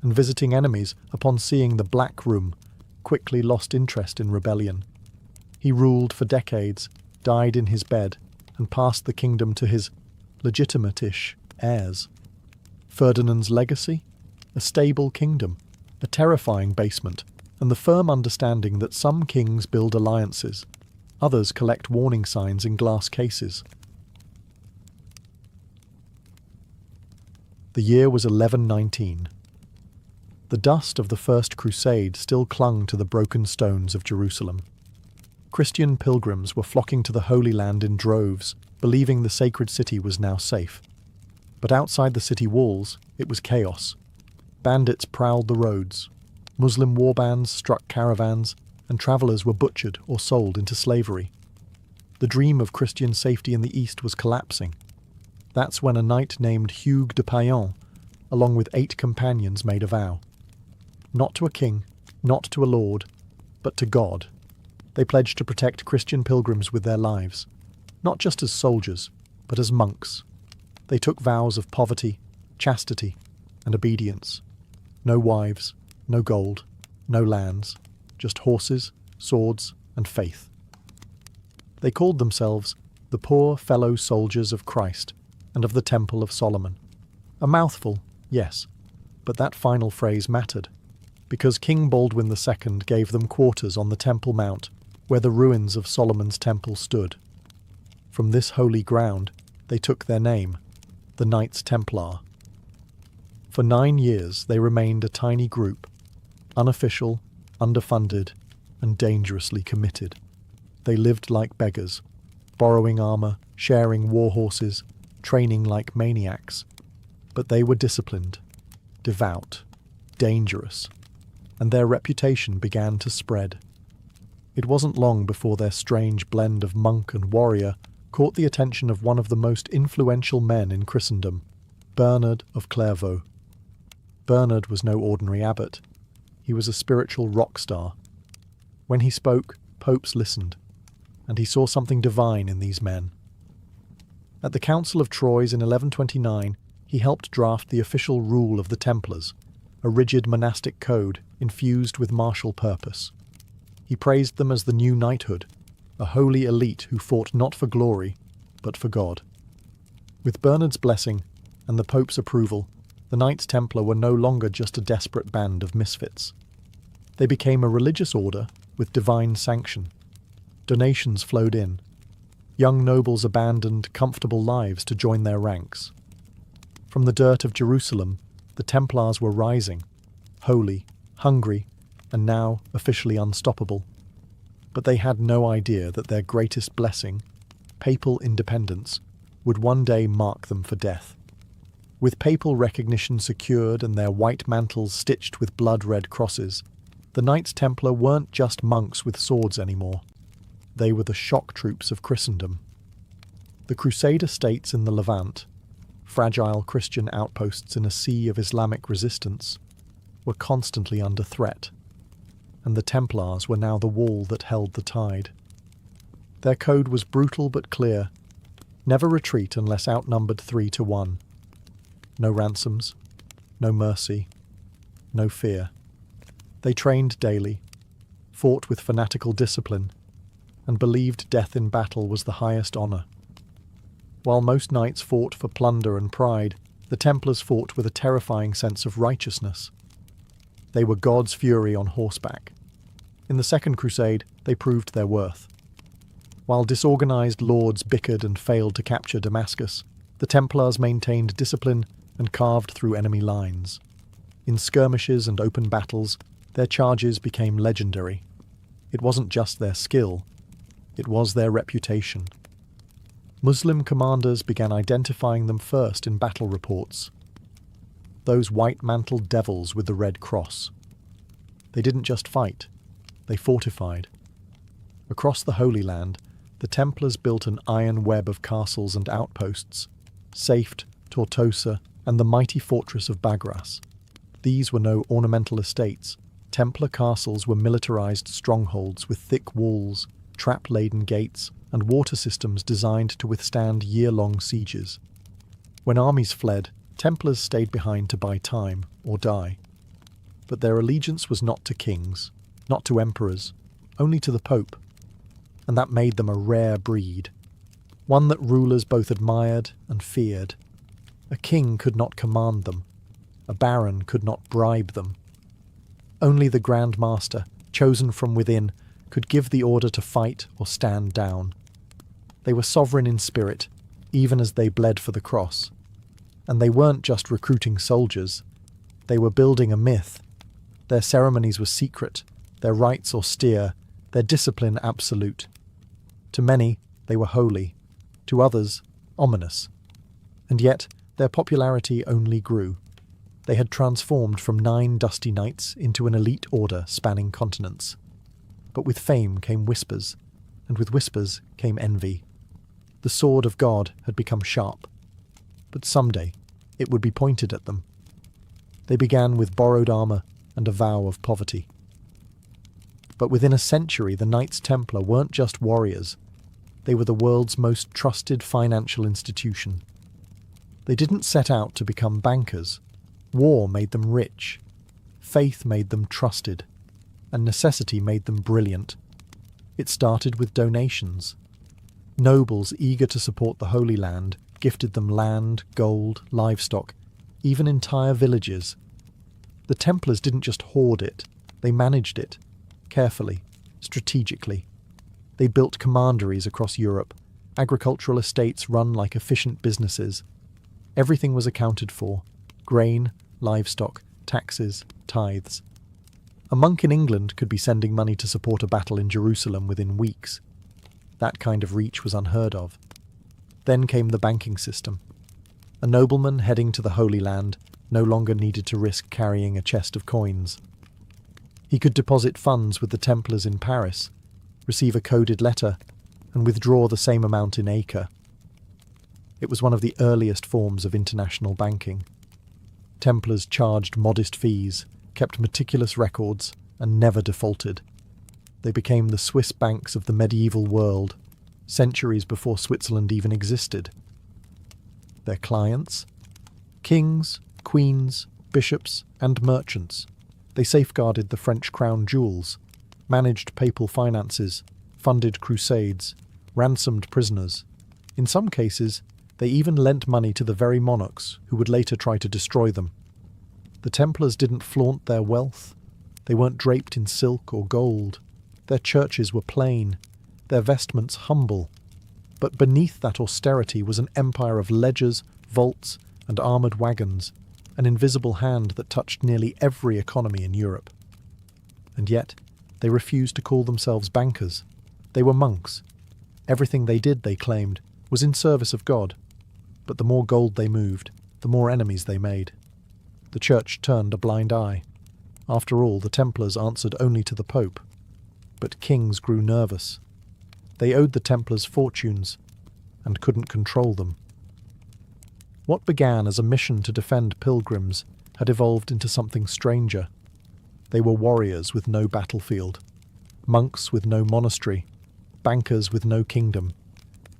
And visiting enemies, upon seeing the Black Room, quickly lost interest in rebellion. He ruled for decades, died in his bed, and passed the kingdom to his legitimate-ish heirs. Ferdinand's legacy? A stable kingdom, a terrifying basement, and the firm understanding that some kings build alliances, others collect warning signs in glass cases. The year was 1119. The dust of the First Crusade still clung to the broken stones of Jerusalem. Christian pilgrims were flocking to the Holy Land in droves, believing the sacred city was now safe. But outside the city walls, it was chaos. Bandits prowled the roads. Muslim warbands struck caravans, and travellers were butchered or sold into slavery. The dream of Christian safety in the East was collapsing. That's when a knight named Hugues de Payan, along with 8 companions, made a vow. Not to a king, not to a lord, but to God. They pledged to protect Christian pilgrims with their lives, not just as soldiers, but as monks. They took vows of poverty, chastity, and obedience. No wives, no gold, no lands, just horses, swords, and faith. They called themselves the Poor Fellow Soldiers of Christ and of the Temple of Solomon. A mouthful, yes, but that final phrase mattered, because King Baldwin II gave them quarters on the Temple Mount, where the ruins of Solomon's temple stood. From this holy ground, they took their name, the Knights Templar. For 9 years they remained a tiny group, unofficial, underfunded, and dangerously committed. They lived like beggars, borrowing armor, sharing war horses, training like maniacs. But they were disciplined, devout, dangerous, and their reputation began to spread. It wasn't long before their strange blend of monk and warrior caught the attention of one of the most influential men in Christendom, Bernard of Clairvaux. Bernard was no ordinary abbot. He was a spiritual rock star. When he spoke, popes listened, and he saw something divine in these men. At the Council of Troyes in 1129, he helped draft the official rule of the Templars, a rigid monastic code infused with martial purpose. He praised them as the new knighthood, a holy elite who fought not for glory, but for God. With Bernard's blessing and the Pope's approval, the Knights Templar were no longer just a desperate band of misfits. They became a religious order with divine sanction. Donations flowed in. Young nobles abandoned comfortable lives to join their ranks. From the dirt of Jerusalem, the Templars were rising, holy, hungry, and now officially unstoppable. But they had no idea that their greatest blessing, papal independence, would one day mark them for death. With papal recognition secured and their white mantles stitched with blood-red crosses, the Knights Templar weren't just monks with swords anymore. They were the shock troops of Christendom. The Crusader states in the Levant, fragile Christian outposts in a sea of Islamic resistance, were constantly under threat, and the Templars were now the wall that held the tide. Their code was brutal but clear: never retreat unless outnumbered 3-1. No ransoms, no mercy, no fear. They trained daily, fought with fanatical discipline, and believed death in battle was the highest honour. While most knights fought for plunder and pride, the Templars fought with a terrifying sense of righteousness. They were God's fury on horseback. In the Second Crusade, they proved their worth. While disorganised lords bickered and failed to capture Damascus, the Templars maintained discipline and carved through enemy lines. In skirmishes and open battles, their charges became legendary. It wasn't just their skill, it was their reputation. Muslim commanders began identifying them first in battle reports. Those white-mantled devils with the red cross. They didn't just fight, they fortified. Across the Holy Land, the Templars built an iron web of castles and outposts, Safed, Tortosa, and the mighty fortress of Bagras. These were no ornamental estates. Templar castles were militarized strongholds with thick walls, trap-laden gates, and water systems designed to withstand year-long sieges. When armies fled, Templars stayed behind to buy time or die. But their allegiance was not to kings. not to emperors, only to the Pope. And that made them a rare breed, one that rulers both admired and feared. A king could not command them, a baron could not bribe them. Only the Grand Master, chosen from within, could give the order to fight or stand down. They were sovereign in spirit, even as they bled for the cross. And they weren't just recruiting soldiers, they were building a myth. Their ceremonies were secret, their rites austere, their discipline absolute. To many, they were holy, to others, ominous. And yet, their popularity only grew. They had transformed from 9 dusty knights into an elite order spanning continents. But with fame came whispers, and with whispers came envy. The sword of God had become sharp, but someday it would be pointed at them. They began with borrowed armour and a vow of poverty. But within a century, the Knights Templar weren't just warriors. They were the world's most trusted financial institution. They didn't set out to become bankers. War made them rich. Faith made them trusted. And necessity made them brilliant. It started with donations. Nobles eager to support the Holy Land gifted them land, gold, livestock, even entire villages. The Templars didn't just hoard it, they managed it, carefully, strategically. They built commanderies across Europe, agricultural estates run like efficient businesses. Everything was accounted for: grain, livestock, taxes, tithes. A monk in England could be sending money to support a battle in Jerusalem within weeks. That kind of reach was unheard of. Then came the banking system. A nobleman heading to the Holy Land no longer needed to risk carrying a chest of coins. He could deposit funds with the Templars in Paris, receive a coded letter, and withdraw the same amount in Acre. It was one of the earliest forms of international banking. Templars charged modest fees, kept meticulous records, and never defaulted. They became the Swiss banks of the medieval world, centuries before Switzerland even existed. Their clients? Kings, queens, bishops, and merchants. They safeguarded the French crown jewels, managed papal finances, funded crusades, ransomed prisoners. In some cases, they even lent money to the very monarchs who would later try to destroy them. The Templars didn't flaunt their wealth. They weren't draped in silk or gold. Their churches were plain, their vestments humble. But beneath that austerity was an empire of ledgers, vaults, and armoured wagons, an invisible hand that touched nearly every economy in Europe. And yet, they refused to call themselves bankers. They were monks. Everything they did, they claimed, was in service of God. But the more gold they moved, the more enemies they made. The Church turned a blind eye. After all, the Templars answered only to the Pope. But kings grew nervous. They owed the Templars fortunes, and couldn't control them. What began as a mission to defend pilgrims had evolved into something stranger. They were warriors with no battlefield, monks with no monastery, bankers with no kingdom,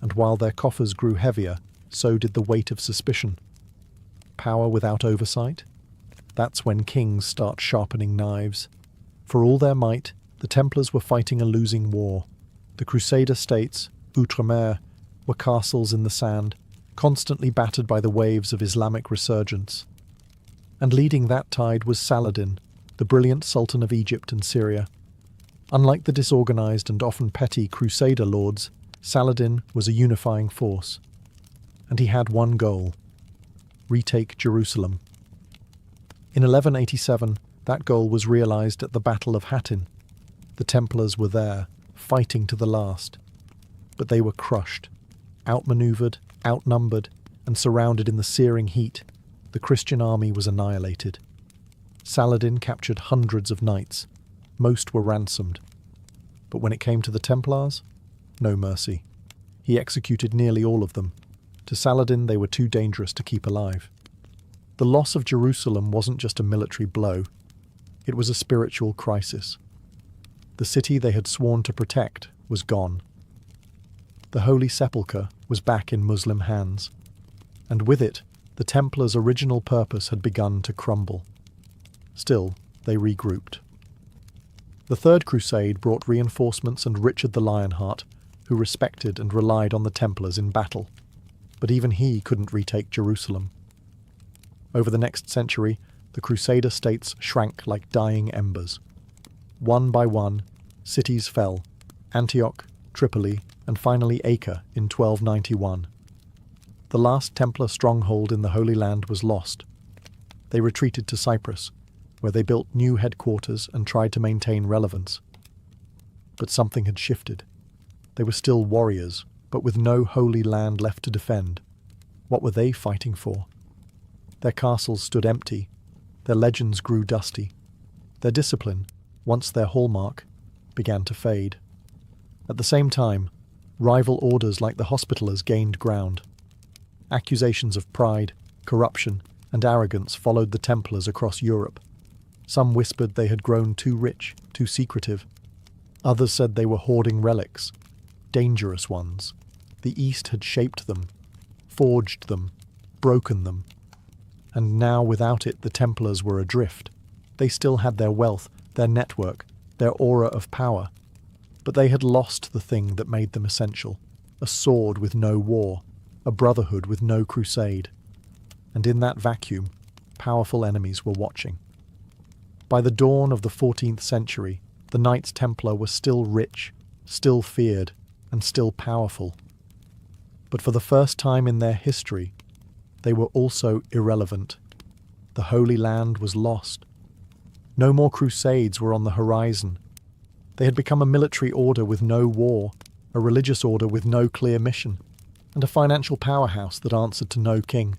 and while their coffers grew heavier, so did the weight of suspicion. Power without oversight? That's when kings start sharpening knives. For all their might, the Templars were fighting a losing war. The Crusader states, Outremer, were castles in the sand, constantly battered by the waves of Islamic resurgence. And leading that tide was Saladin, the brilliant Sultan of Egypt and Syria. Unlike the disorganized and often petty Crusader lords, Saladin was a unifying force. And he had one goal: retake Jerusalem. In 1187, that goal was realized at the Battle of Hattin. The Templars were there, fighting to the last. But they were crushed, outmaneuvered, outnumbered, and surrounded in the searing heat. The Christian army was annihilated. Saladin captured hundreds of knights. Most were ransomed. But when it came to the Templars, no mercy. He executed nearly all of them. To Saladin, they were too dangerous to keep alive. The loss of Jerusalem wasn't just a military blow. It was a spiritual crisis. The city they had sworn to protect was gone. The Holy Sepulchre was back in Muslim hands. And with it, the Templars' original purpose had begun to crumble. Still, they regrouped. The Third Crusade brought reinforcements and Richard the Lionheart, who respected and relied on the Templars in battle. But even he couldn't retake Jerusalem. Over the next century, the Crusader states shrank like dying embers. One by one, cities fell: Antioch, Tripoli, and finally Acre in 1291. The last Templar stronghold in the Holy Land was lost. They retreated to Cyprus, where they built new headquarters and tried to maintain relevance. But something had shifted. They were still warriors, but with no Holy Land left to defend. What were they fighting for? Their castles stood empty. Their legends grew dusty. Their discipline, once their hallmark, began to fade. At the same time, rival orders like the Hospitallers gained ground. Accusations of pride, corruption, and arrogance followed the Templars across Europe. Some whispered they had grown too rich, too secretive. Others said they were hoarding relics, dangerous ones. The East had shaped them, forged them, broken them. And now without it the Templars were adrift. They still had their wealth, their network, their aura of power. But they had lost the thing that made them essential: a sword with no war, a brotherhood with no crusade. And in that vacuum, powerful enemies were watching. By the dawn of the 14th century, the Knights Templar were still rich, still feared, and still powerful. But for the first time in their history, they were also irrelevant. The Holy Land was lost. No more crusades were on the horizon. They had become a military order with no war, a religious order with no clear mission, and a financial powerhouse that answered to no king,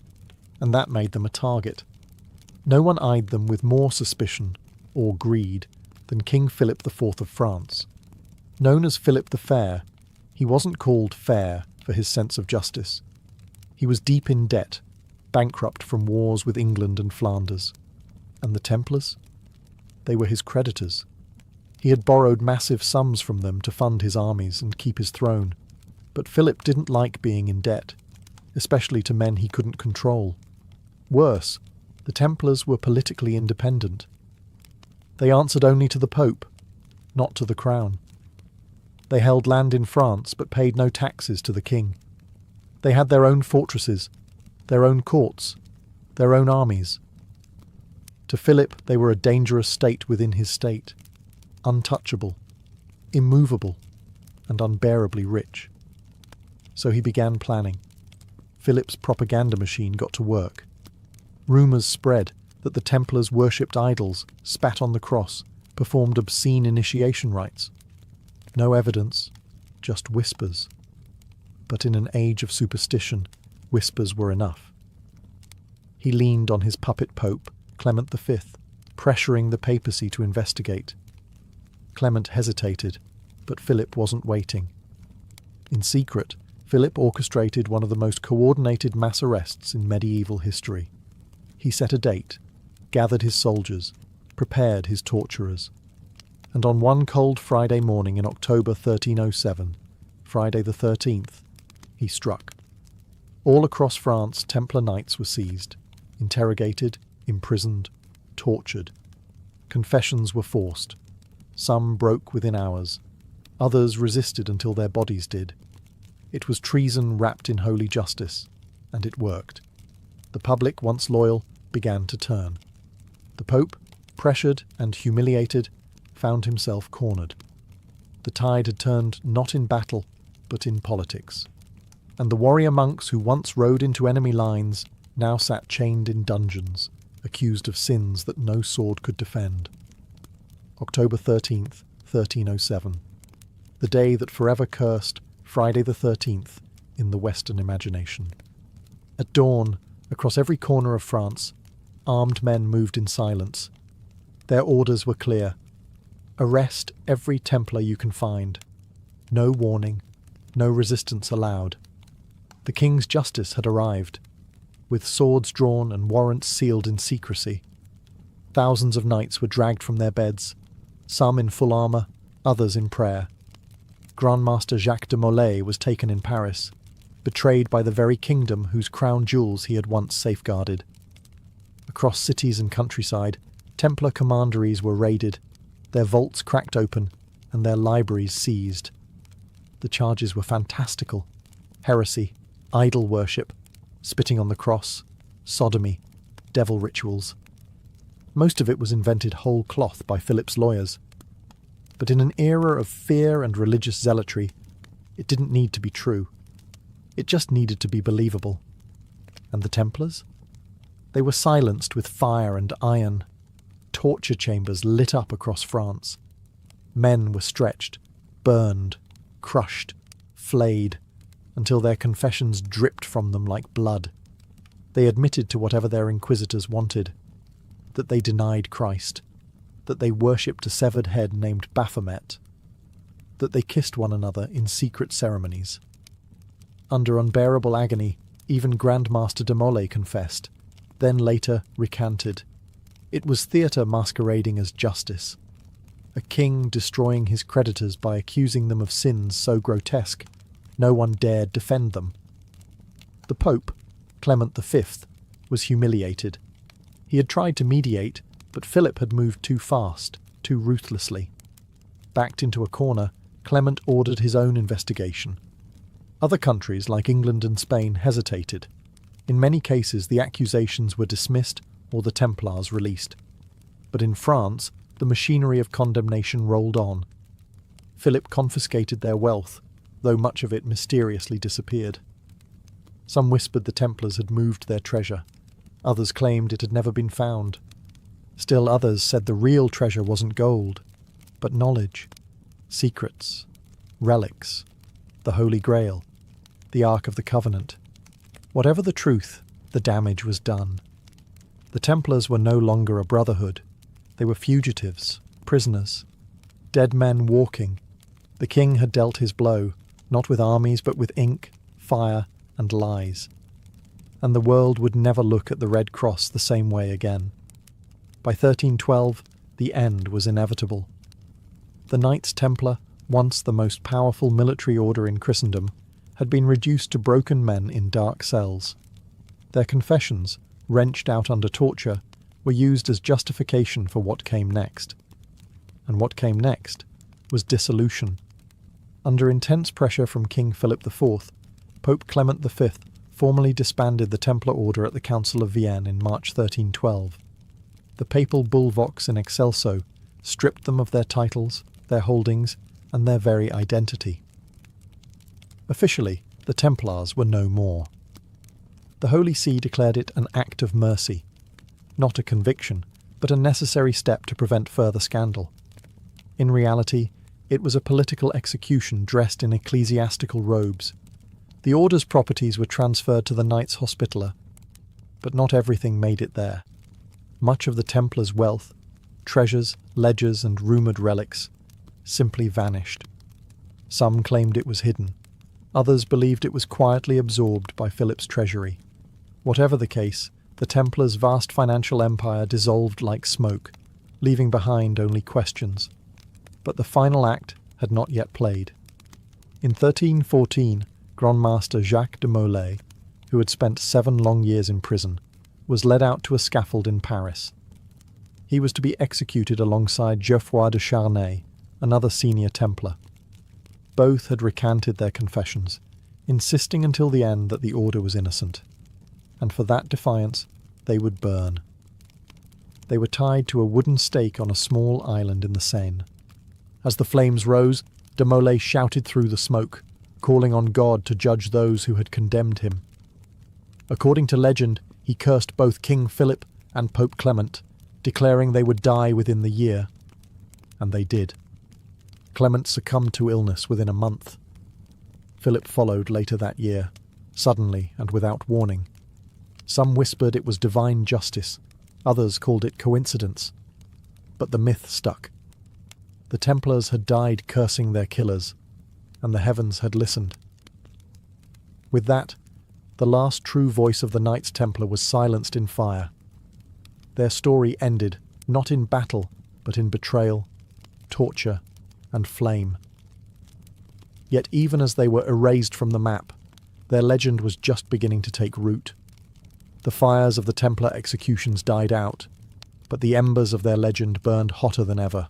and that made them a target. No one eyed them with more suspicion or greed than King Philip IV of France. Known as Philip the Fair, he wasn't called fair for his sense of justice. He was deep in debt, bankrupt from wars with England and Flanders. And the Templars? They were his creditors. He had borrowed massive sums from them to fund his armies and keep his throne. But Philip didn't like being in debt, especially to men he couldn't control. Worse, the Templars were politically independent. They answered only to the Pope, not to the crown. They held land in France but paid no taxes to the king. They had their own fortresses, their own courts, their own armies. To Philip they were a dangerous state within his state, untouchable, immovable, and unbearably rich. So he began planning. Philip's propaganda machine got to work. Rumours spread that the Templars worshipped idols, spat on the cross, performed obscene initiation rites. No evidence, just whispers. But in an age of superstition, whispers were enough. He leaned on his puppet pope, Clement V, pressuring the papacy to investigate. Clement hesitated, but Philip wasn't waiting. In secret, Philip orchestrated one of the most coordinated mass arrests in medieval history. He set a date, gathered his soldiers, prepared his torturers. And on one cold Friday morning in October 1307, Friday the 13th, he struck. All across France, Templar knights were seized, interrogated, imprisoned, tortured. Confessions were forced. Some broke within hours. Others resisted until their bodies did. It was treason wrapped in holy justice, and it worked. The public, once loyal, began to turn. The Pope, pressured and humiliated, found himself cornered. The tide had turned not in battle, but in politics. And the warrior monks who once rode into enemy lines now sat chained in dungeons, accused of sins that no sword could defend. October 13th, 1307. The day that forever cursed Friday the 13th in the Western imagination. At dawn, across every corner of France, armed men moved in silence. Their orders were clear. Arrest every Templar you can find. No warning, no resistance allowed. The king's justice had arrived, with swords drawn and warrants sealed in secrecy. Thousands of knights were dragged from their beds, some in full armour, others in prayer. Grandmaster Jacques de Molay was taken in Paris, betrayed by the very kingdom whose crown jewels he had once safeguarded. Across cities and countryside, Templar commanderies were raided. their vaults cracked open, and their libraries seized. The charges were fantastical: heresy, idol worship, spitting on the cross, sodomy, devil rituals. Most of it was invented whole cloth by Philip's lawyers. But in an era of fear and religious zealotry, it didn't need to be true. It just needed to be believable. And the Templars? They were silenced with fire and iron. Torture chambers lit up across France. Men were stretched, burned, crushed, flayed, until their confessions dripped from them like blood. They admitted to whatever their inquisitors wanted: that they denied Christ, that they worshipped a severed head named Baphomet, that they kissed one another in secret ceremonies. Under unbearable agony, even Grand Master de Molay confessed, then later recanted. It was theatre masquerading as justice. A king destroying his creditors by accusing them of sins so grotesque, no one dared defend them. The Pope, Clement V, was humiliated. He had tried to mediate, but Philip had moved too fast, too ruthlessly. Backed into a corner, Clement ordered his own investigation. Other countries, like England and Spain, hesitated. In many cases, the accusations were dismissed or the Templars released. But in France, the machinery of condemnation rolled on. Philip confiscated their wealth, though much of it mysteriously disappeared. Some whispered the Templars had moved their treasure. Others claimed it had never been found. Still others said the real treasure wasn't gold, but knowledge, secrets, relics, the Holy Grail, the Ark of the Covenant. Whatever the truth, the damage was done. The Templars were no longer a brotherhood. They were fugitives, prisoners, dead men walking. The king had dealt his blow, not with armies but with ink, fire, and lies. And the world would never look at the Red Cross the same way again. By 1312, the end was inevitable. The Knights Templar, once the most powerful military order in Christendom, had been reduced to broken men in dark cells. Their confessions, wrenched out under torture, were used as justification for what came next. And what came next was dissolution. Under intense pressure from King Philip IV, Pope Clement V formally disbanded the Templar order at the Council of Vienne in March 1312. The papal bull Vox in Excelso stripped them of their titles, their holdings, and their very identity. Officially, the Templars were no more. The Holy See declared it an act of mercy, not a conviction, but a necessary step to prevent further scandal. In reality, it was a political execution dressed in ecclesiastical robes. The order's properties were transferred to the Knights Hospitaller, but not everything made it there. Much of the Templars' wealth, treasures, ledgers, and rumoured relics, simply vanished. Some claimed it was hidden. Others believed it was quietly absorbed by Philip's treasury. Whatever the case, the Templars' vast financial empire dissolved like smoke, leaving behind only questions. But the final act had not yet played. In 1314, Grand Master Jacques de Molay, who had spent 7 long years in prison, was led out to a scaffold in Paris. He was to be executed alongside Geoffroy de Charnay, another senior Templar. Both had recanted their confessions, insisting until the end that the order was innocent. And for that defiance, they would burn. They were tied to a wooden stake on a small island in the Seine. As the flames rose, de Molay shouted through the smoke, calling on God to judge those who had condemned him. According to legend, he cursed both King Philip and Pope Clement, declaring they would die within the year. And they did. Clement succumbed to illness within a month. Philip followed later that year, suddenly and without warning. Some whispered it was divine justice, others called it coincidence. But the myth stuck. The Templars had died cursing their killers, and the heavens had listened. With that, the last true voice of the Knights Templar was silenced in fire. Their story ended, not in battle, but in betrayal, torture, and flame. Yet even as they were erased from the map, their legend was just beginning to take root. The fires of the Templar executions died out, but the embers of their legend burned hotter than ever.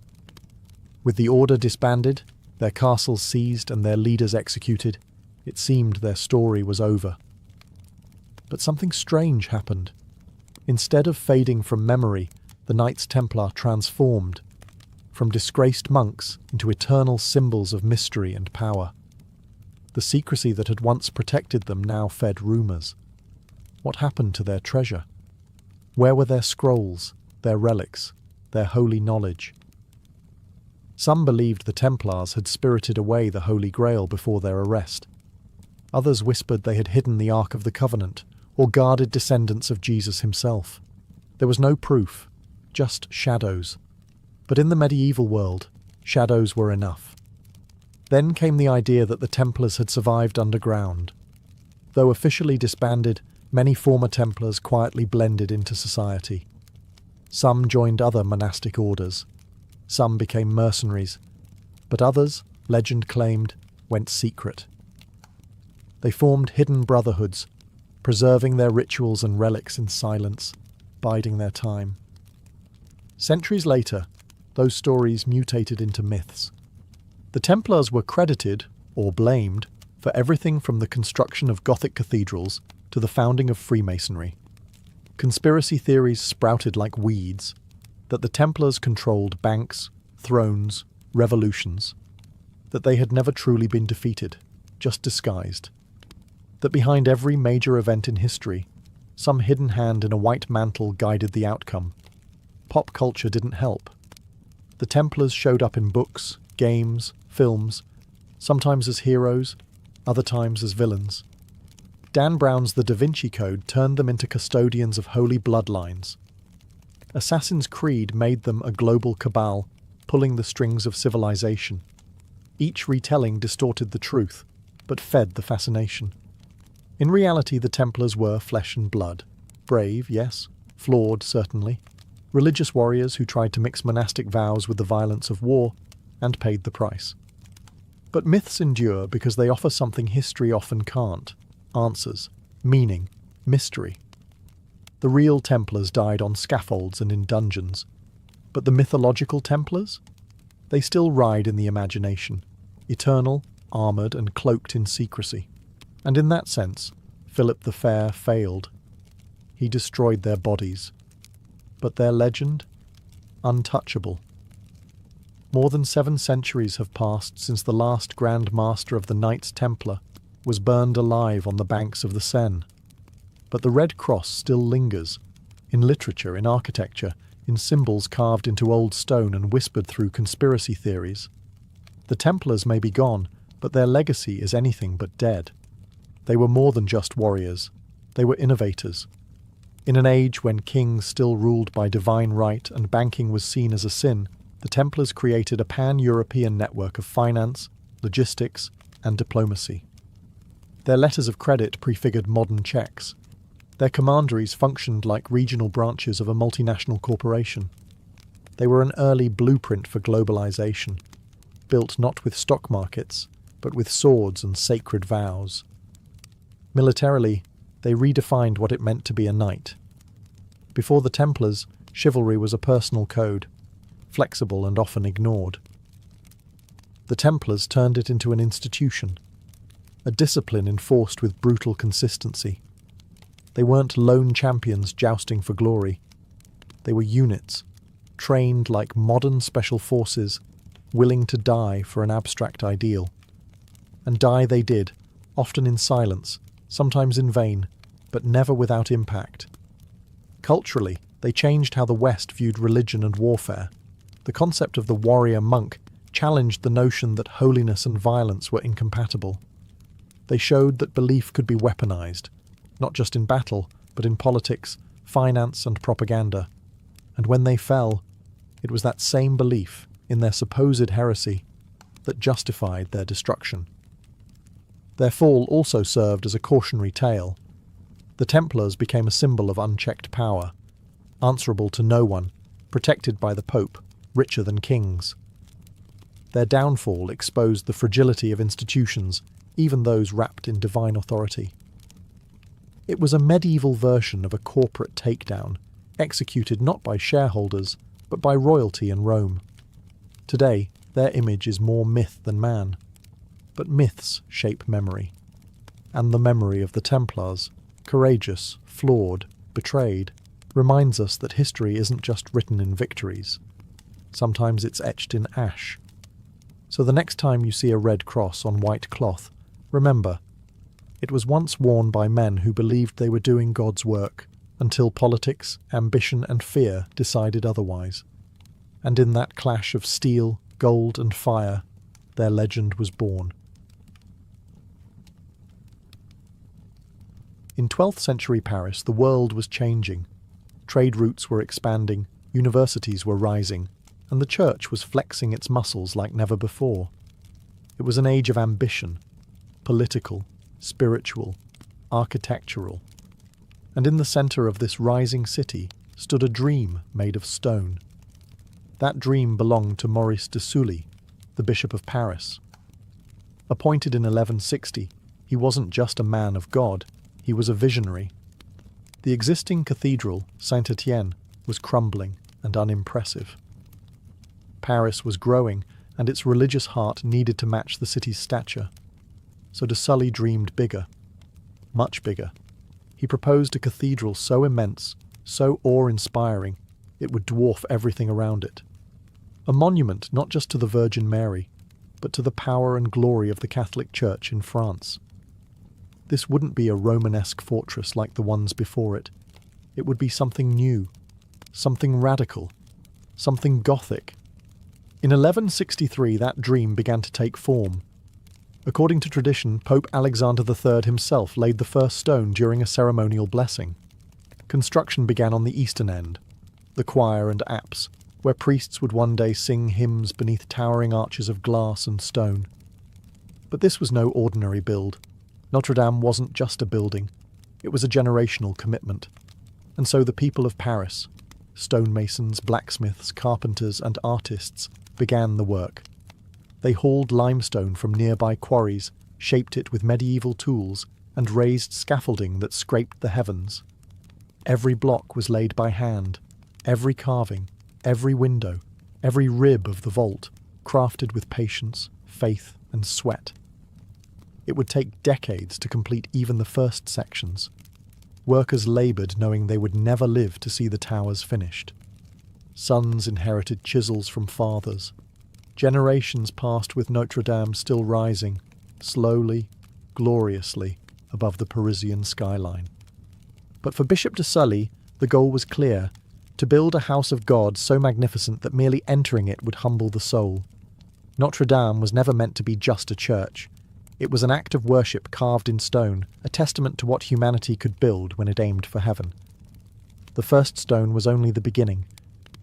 With the order disbanded, their castles seized and their leaders executed, it seemed their story was over. But something strange happened. Instead of fading from memory, the Knights Templar transformed, from disgraced monks into eternal symbols of mystery and power. The secrecy that had once protected them now fed rumours. What happened to their treasure? Where were their scrolls, their relics, their holy knowledge? Some believed the Templars had spirited away the Holy Grail before their arrest. Others whispered they had hidden the Ark of the Covenant, or guarded descendants of Jesus himself. There was no proof, just shadows. But in the medieval world, shadows were enough. Then came the idea that the Templars had survived underground. Though officially disbanded, many former Templars quietly blended into society. Some joined other monastic orders. Some became mercenaries. But others, legend claimed, went secret. They formed hidden brotherhoods, preserving their rituals and relics in silence, biding their time. Centuries later, those stories mutated into myths. The Templars were credited, or blamed, for everything from the construction of Gothic cathedrals to the founding of Freemasonry. Conspiracy theories sprouted like weeds, that the Templars controlled banks, thrones, revolutions, that they had never truly been defeated, just disguised, that behind every major event in history, some hidden hand in a white mantle guided the outcome. Pop culture didn't help. The Templars showed up in books, games, films, sometimes as heroes, other times as villains. Dan Brown's The Da Vinci Code turned them into custodians of holy bloodlines. Assassin's Creed made them a global cabal, pulling the strings of civilization. Each retelling distorted the truth, but fed the fascination. In reality, the Templars were flesh and blood. Brave, yes. Flawed, certainly. Religious warriors who tried to mix monastic vows with the violence of war, and paid the price. But myths endure because they offer something history often can't. Answers, meaning, mystery. The real Templars died on scaffolds and in dungeons. But the mythological Templars? They still ride in the imagination, eternal, armoured and cloaked in secrecy. And in that sense, Philip the Fair failed. He destroyed their bodies. But their legend? Untouchable. More than 7 centuries have passed since the last Grand Master of the Knights Templar was burned alive on the banks of the Seine. But the Red Cross still lingers, in literature, in architecture, in symbols carved into old stone and whispered through conspiracy theories. The Templars may be gone, but their legacy is anything but dead. They were more than just warriors. They were innovators. In an age when kings still ruled by divine right and banking was seen as a sin, the Templars created a pan-European network of finance, logistics, and diplomacy. Their letters of credit prefigured modern checks. Their commanderies functioned like regional branches of a multinational corporation. They were an early blueprint for globalization, built not with stock markets, but with swords and sacred vows. Militarily, they redefined what it meant to be a knight. Before the Templars, chivalry was a personal code, flexible and often ignored. The Templars turned it into an institution, a discipline enforced with brutal consistency. They weren't lone champions jousting for glory. They were units, trained like modern special forces, willing to die for an abstract ideal. And die they did, often in silence, sometimes in vain, but never without impact. Culturally, they changed how the West viewed religion and warfare. The concept of the warrior monk challenged the notion that holiness and violence were incompatible. They showed that belief could be weaponized, not just in battle, but in politics, finance, and propaganda. And when they fell, it was that same belief in their supposed heresy that justified their destruction. Their fall also served as a cautionary tale. The Templars became a symbol of unchecked power, answerable to no one, protected by the Pope, richer than kings. Their downfall exposed the fragility of institutions, even those wrapped in divine authority. It was a medieval version of a corporate takedown, executed not by shareholders, but by royalty in Rome. Today, Their image is more myth than man. But myths shape memory. And the memory of the Templars, courageous, flawed, betrayed, reminds us that history isn't just written in victories. Sometimes it's etched in ash. So the next time you see a red cross on white cloth, remember, it was once worn by men who believed they were doing God's work, until politics, ambition and fear decided otherwise. And in that clash of steel, gold and fire, their legend was born. In 12th century Paris, the world was changing. Trade routes were expanding, universities were rising, and the church was flexing its muscles like never before. It was an age of ambition, political, spiritual, architectural. And in the centre of this rising city stood a dream made of stone. That dream belonged to Maurice de Sully, the Bishop of Paris. Appointed in 1160, he wasn't just a man of God, he was a visionary. The existing cathedral, Saint-Étienne, was crumbling and unimpressive. Paris was growing, and its religious heart needed to match the city's stature. So de Sully dreamed bigger, much bigger. He proposed a cathedral so immense, so awe-inspiring, it would dwarf everything around it. A monument not just to the Virgin Mary, but to the power and glory of the Catholic Church in France. This wouldn't be a Romanesque fortress like the ones before it. It would be something new, something radical, something Gothic. In 1163, that dream began to take form. According to tradition, Pope Alexander III himself laid the first stone during a ceremonial blessing. Construction began on the eastern end, the choir and apse, where priests would one day sing hymns beneath towering arches of glass and stone. But this was no ordinary build. Notre Dame wasn't just a building, it was a generational commitment. And so the people of Paris, stonemasons, blacksmiths, carpenters and artists, began the work. They hauled limestone from nearby quarries, shaped it with medieval tools, and raised scaffolding that scraped the heavens. Every block was laid by hand, every carving, every window, every rib of the vault, crafted with patience, faith and sweat. It would take decades to complete even the first sections. Workers laboured knowing they would never live to see the towers finished. Sons inherited chisels from fathers. Generations passed with Notre Dame still rising, slowly, gloriously, above the Parisian skyline. But for Bishop de Sully, the goal was clear: to build a house of God so magnificent that merely entering it would humble the soul. Notre Dame was never meant to be just a church. It was an act of worship carved in stone, a testament to what humanity could build when it aimed for heaven. The first stone was only the beginning.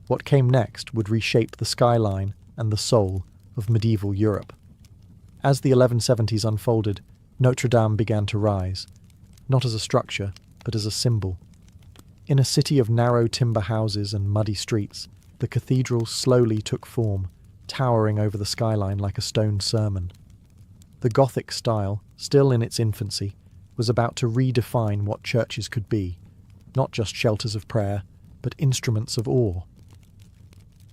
What came next would reshape the skyline and the soul of medieval Europe. As the 1170s unfolded, Notre Dame began to rise, not as a structure, but as a symbol. In a city of narrow timber houses and muddy streets, the cathedral slowly took form, towering over the skyline like a stone sermon. The Gothic style, still in its infancy, was about to redefine what churches could be, not just shelters of prayer, but instruments of awe.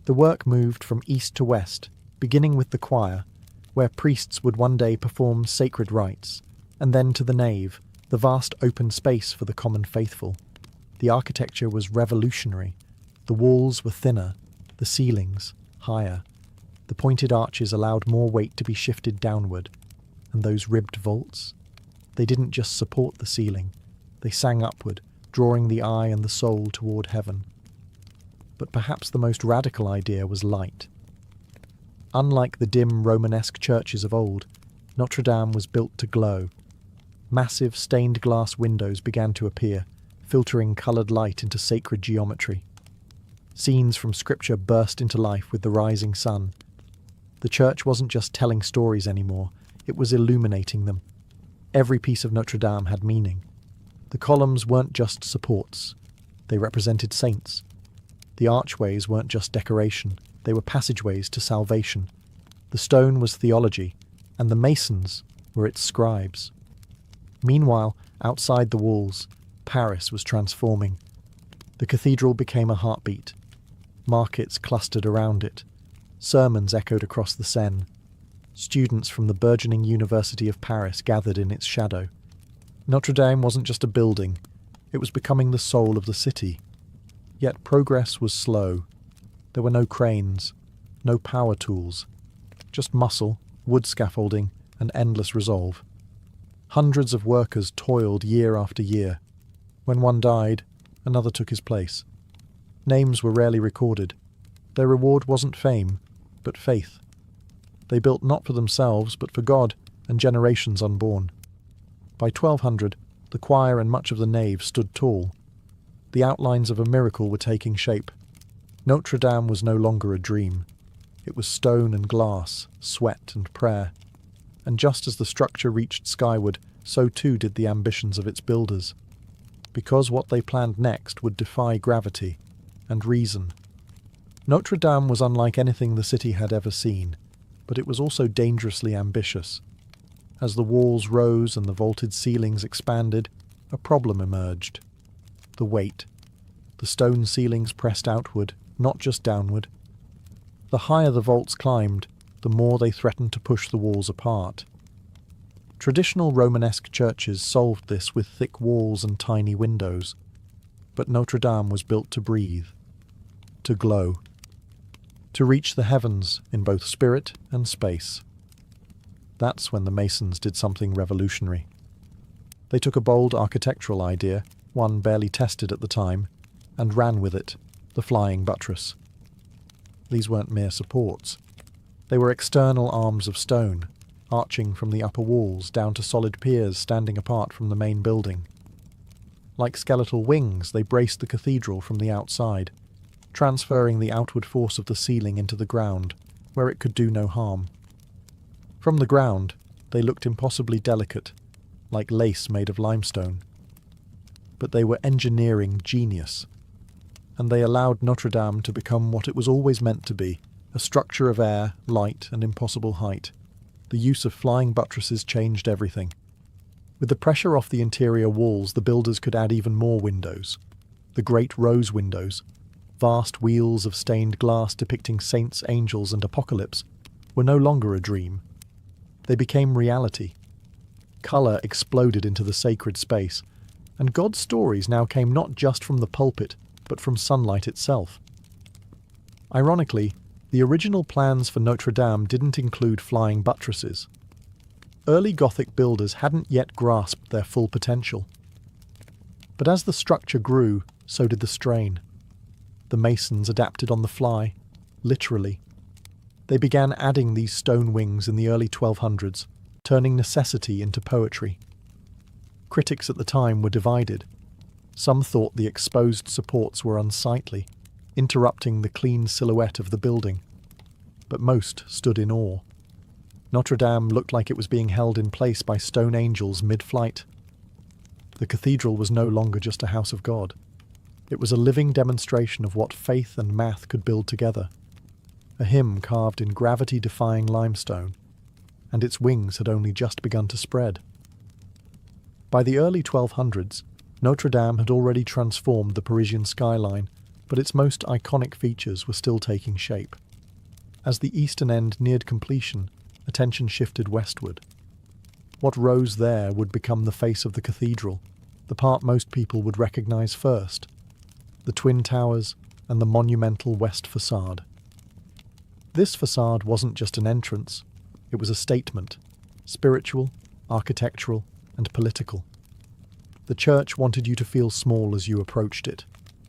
The work moved from east to west, beginning with the choir, where priests would one day perform sacred rites, and then to the nave, the vast open space for the common faithful. The architecture was revolutionary. The walls were thinner, the ceilings higher. The pointed arches allowed more weight to be shifted downward. And those ribbed vaults? They didn't just support the ceiling. They sang upward, drawing the eye and the soul toward heaven. But perhaps the most radical idea was light. Unlike the dim Romanesque churches of old, Notre Dame was built to glow. Massive stained glass windows began to appear, filtering coloured light into sacred geometry. Scenes from scripture burst into life with the rising sun. The church wasn't just telling stories anymore, it was illuminating them. Every piece of Notre Dame had meaning. The columns weren't just supports, they represented saints. The archways weren't just decoration, they were passageways to salvation. The stone was theology, and the masons were its scribes. Meanwhile, outside the walls, Paris was transforming. The cathedral became a heartbeat. Markets clustered around it. Sermons echoed across the Seine. Students from the burgeoning University of Paris gathered in its shadow. Notre Dame wasn't just a building, it was becoming the soul of the city. Yet progress was slow. There were no cranes, no power tools, just muscle, wood scaffolding, and endless resolve. Hundreds of workers toiled year after year. When one died, another took his place. Names were rarely recorded. Their reward wasn't fame, but faith. They built not for themselves, but for God and generations unborn. By 1200, the choir and much of the nave stood tall. The outlines of a miracle were taking shape. Notre Dame was no longer a dream. It was stone and glass, sweat and prayer. And just as the structure reached skyward, so too did the ambitions of its builders. Because what they planned next would defy gravity and reason. Notre Dame was unlike anything the city had ever seen, but it was also dangerously ambitious. As the walls rose and the vaulted ceilings expanded, a problem emerged. The weight. The stone ceilings pressed outward, not just downward. The higher the vaults climbed, the more they threatened to push the walls apart. Traditional Romanesque churches solved this with thick walls and tiny windows, but Notre Dame was built to breathe, to glow, to reach the heavens in both spirit and space. That's when the Masons did something revolutionary. They took a bold architectural idea, one barely tested at the time, and ran with it, the flying buttress. These weren't mere supports. They were external arms of stone, arching from the upper walls down to solid piers standing apart from the main building. Like skeletal wings, they braced the cathedral from the outside, transferring the outward force of the ceiling into the ground, where it could do no harm. From the ground, they looked impossibly delicate, like lace made of limestone. But they were engineering genius, and they allowed Notre Dame to become what it was always meant to be, a structure of air, light, and impossible height. The use of flying buttresses changed everything. With the pressure off the interior walls, the builders could add even more windows. The great rose windows, vast wheels of stained glass depicting saints, angels, and apocalypse, were no longer a dream. They became reality. Colour exploded into the sacred space, and God's stories now came not just from the pulpit, but from sunlight itself. Ironically, the original plans for Notre Dame didn't include flying buttresses. Early Gothic builders hadn't yet grasped their full potential. But as the structure grew, so did the strain. The masons adapted on the fly, literally. They began adding these stone wings in the early 1200s, turning necessity into poetry. Critics at the time were divided. Some thought the exposed supports were unsightly, interrupting the clean silhouette of the building. But most stood in awe. Notre Dame looked like it was being held in place by stone angels mid-flight. The cathedral was no longer just a house of God. It was a living demonstration of what faith and math could build together. A hymn carved in gravity-defying limestone, and its wings had only just begun to spread. By the early 1200s, Notre Dame had already transformed the Parisian skyline, but its most iconic features were still taking shape. As the eastern end neared completion, attention shifted westward. What rose there would become the face of the cathedral, the part most people would recognize first: the twin towers and the monumental west facade. This facade wasn't just an entrance, it was a statement, spiritual, architectural, and political. The church wanted you to feel small as you approached it,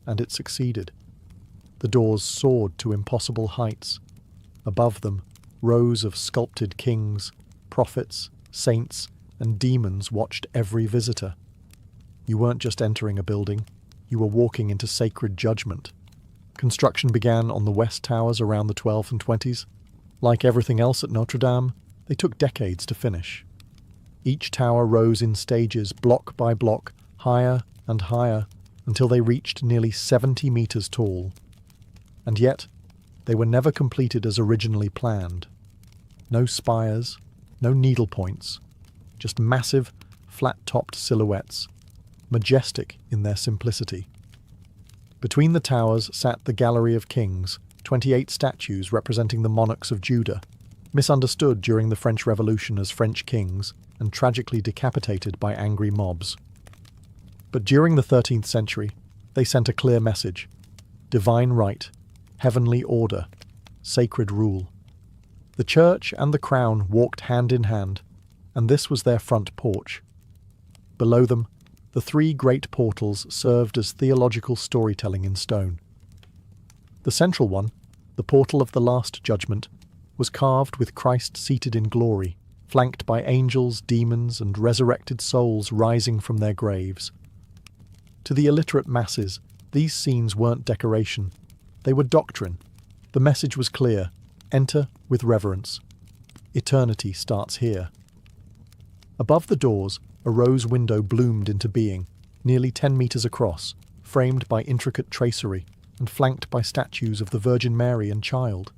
and it succeeded. The doors soared to impossible heights. Above them, rows of sculpted kings, prophets, saints, and demons watched every visitor. You weren't just entering a building, you were walking into sacred judgment. Construction began on the west towers around the 12th and 20s. Like everything else at Notre Dame, they took decades to finish. Each tower rose in stages, block by block, higher and higher, until they reached nearly 70 meters tall. And yet, they were never completed as originally planned. No spires, no needle points, just massive, flat-topped silhouettes, majestic in their simplicity. Between the towers sat the Gallery of Kings, 28 statues representing the monarchs of Judah, misunderstood during the French Revolution as French kings and tragically decapitated by angry mobs. But during the 13th century, they sent a clear message: divine right, heavenly order, sacred rule. The church and the crown walked hand in hand, and this was their front porch. Below them, the three great portals served as theological storytelling in stone. The central one, the portal of the Last Judgment, was carved with Christ seated in glory, flanked by angels, demons, and resurrected souls rising from their graves. To the illiterate masses, these scenes weren't decoration. They were doctrine. The message was clear: enter with reverence. Eternity starts here. Above the doors, a rose window bloomed into being, nearly 10 meters across, framed by intricate tracery and flanked by statues of the Virgin Mary and Child.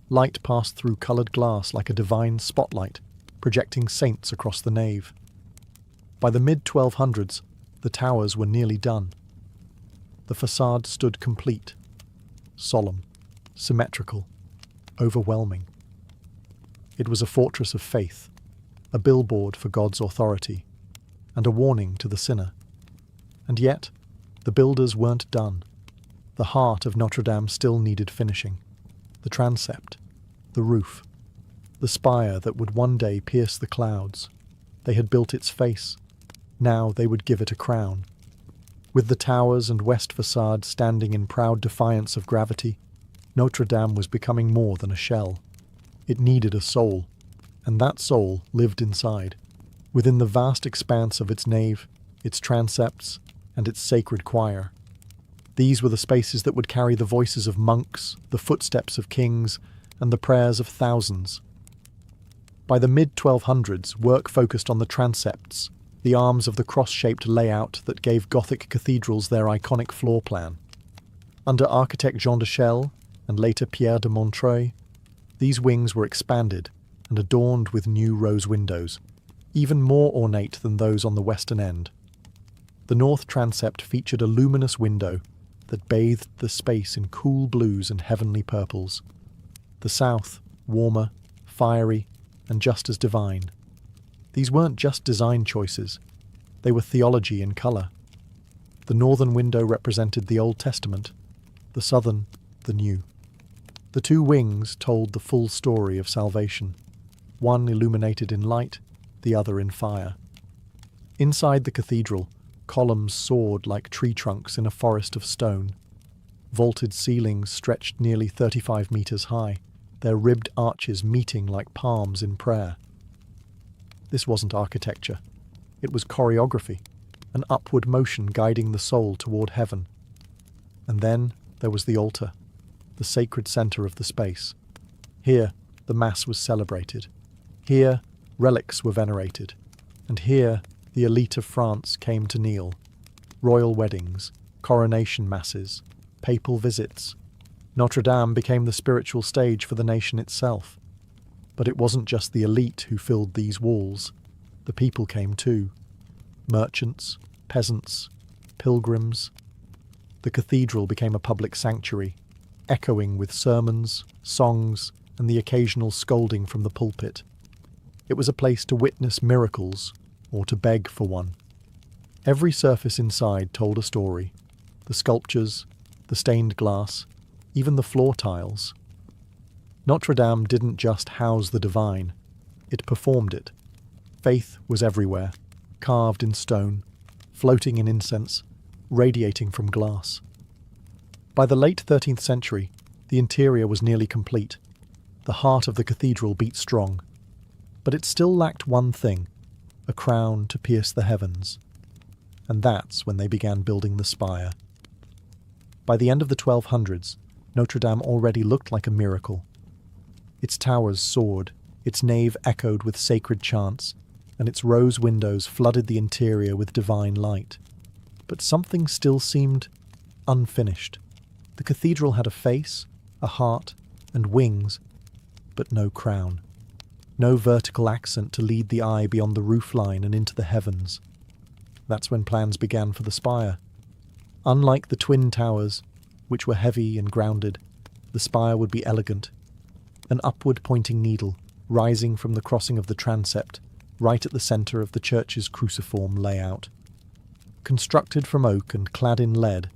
Light passed through coloured glass like a divine spotlight, projecting saints across the nave. By the mid-1200s, the towers were nearly done. The facade stood complete, solemn, symmetrical, overwhelming. It was a fortress of faith, a billboard for God's authority, and a warning to the sinner. And yet, the builders weren't done. The heart of Notre Dame still needed finishing. The transept, the roof, the spire that would one day pierce the clouds. They had built its face. Now they would give it a crown. With the towers and west facade standing in proud defiance of gravity, Notre Dame was becoming more than a shell. It needed a soul, and that soul lived inside, within the vast expanse of its nave, its transepts, and its sacred choir. These were the spaces that would carry the voices of monks, the footsteps of kings, and the prayers of thousands. By the mid-1200s, work focused on the transepts, the arms of the cross-shaped layout that gave Gothic cathedrals their iconic floor plan. Under architect Jean de Chelles, and later Pierre de Montreuil, these wings were expanded and adorned with new rose windows, even more ornate than those on the western end. The north transept featured a luminous window that bathed the space in cool blues and heavenly purples. The south, warmer, fiery, and just as divine. These weren't just design choices, they were theology in colour. The northern window represented the Old Testament, the southern, the New. The two wings told the full story of salvation, one illuminated in light, the other in fire. Inside the cathedral, columns soared like tree trunks in a forest of stone. Vaulted ceilings stretched nearly 35 meters high, their ribbed arches meeting like palms in prayer. This wasn't architecture. It was choreography, an upward motion guiding the soul toward heaven. And then there was the altar, the sacred center of the space. Here, the Mass was celebrated. Here, relics were venerated. And here, the elite of France came to kneel. Royal weddings, coronation masses, papal visits. Notre Dame became the spiritual stage for the nation itself. But it wasn't just the elite who filled these walls. The people came too. Merchants, peasants, pilgrims. The cathedral became a public sanctuary, echoing with sermons, songs, and the occasional scolding from the pulpit. It was a place to witness miracles, or to beg for one. Every surface inside told a story. The sculptures, the stained glass, even the floor tiles. Notre Dame didn't just house the divine, it performed it. Faith was everywhere, carved in stone, floating in incense, radiating from glass. By the late 13th century, the interior was nearly complete. The heart of the cathedral beat strong. But it still lacked one thing, a crown to pierce the heavens. And that's when they began building the spire. By the end of the 1200s, Notre Dame already looked like a miracle. Its towers soared, its nave echoed with sacred chants, and its rose windows flooded the interior with divine light. But something still seemed unfinished. The cathedral had a face, a heart, and wings, but no crown. No vertical accent to lead the eye beyond the roofline and into the heavens. That's when plans began for the spire. Unlike the twin towers, which were heavy and grounded, the spire would be elegant. An upward-pointing needle, rising from the crossing of the transept, right at the centre of the church's cruciform layout. Constructed from oak and clad in lead,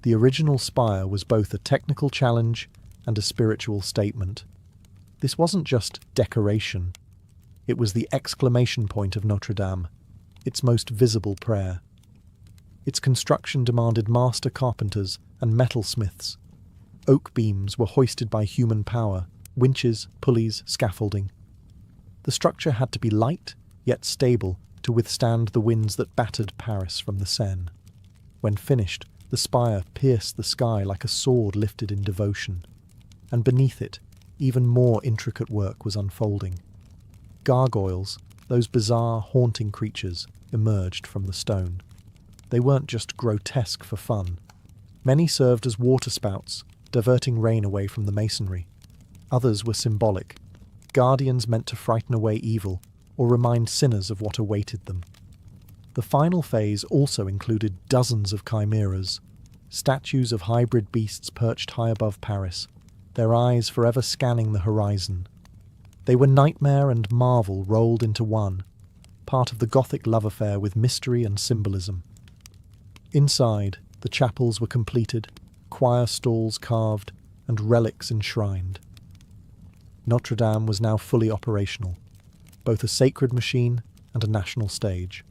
the original spire was both a technical challenge and a spiritual statement. This wasn't just decoration. It was the exclamation point of Notre Dame, its most visible prayer. Its construction demanded master carpenters and metalsmiths. Oak beams were hoisted by human power, winches, pulleys, scaffolding. The structure had to be light, yet stable, to withstand the winds that battered Paris from the Seine. When finished, the spire pierced the sky like a sword lifted in devotion, and beneath it, even more intricate work was unfolding. Gargoyles, those bizarre, haunting creatures, emerged from the stone. They weren't just grotesque for fun. Many served as waterspouts, diverting rain away from the masonry. Others were symbolic, guardians meant to frighten away evil or remind sinners of what awaited them. The final phase also included dozens of chimeras, statues of hybrid beasts perched high above Paris, their eyes forever scanning the horizon. They were nightmare and marvel rolled into one, part of the Gothic love affair with mystery and symbolism. Inside, the chapels were completed, choir stalls carved, and relics enshrined. Notre Dame was now fully operational, both a sacred machine and a national stage.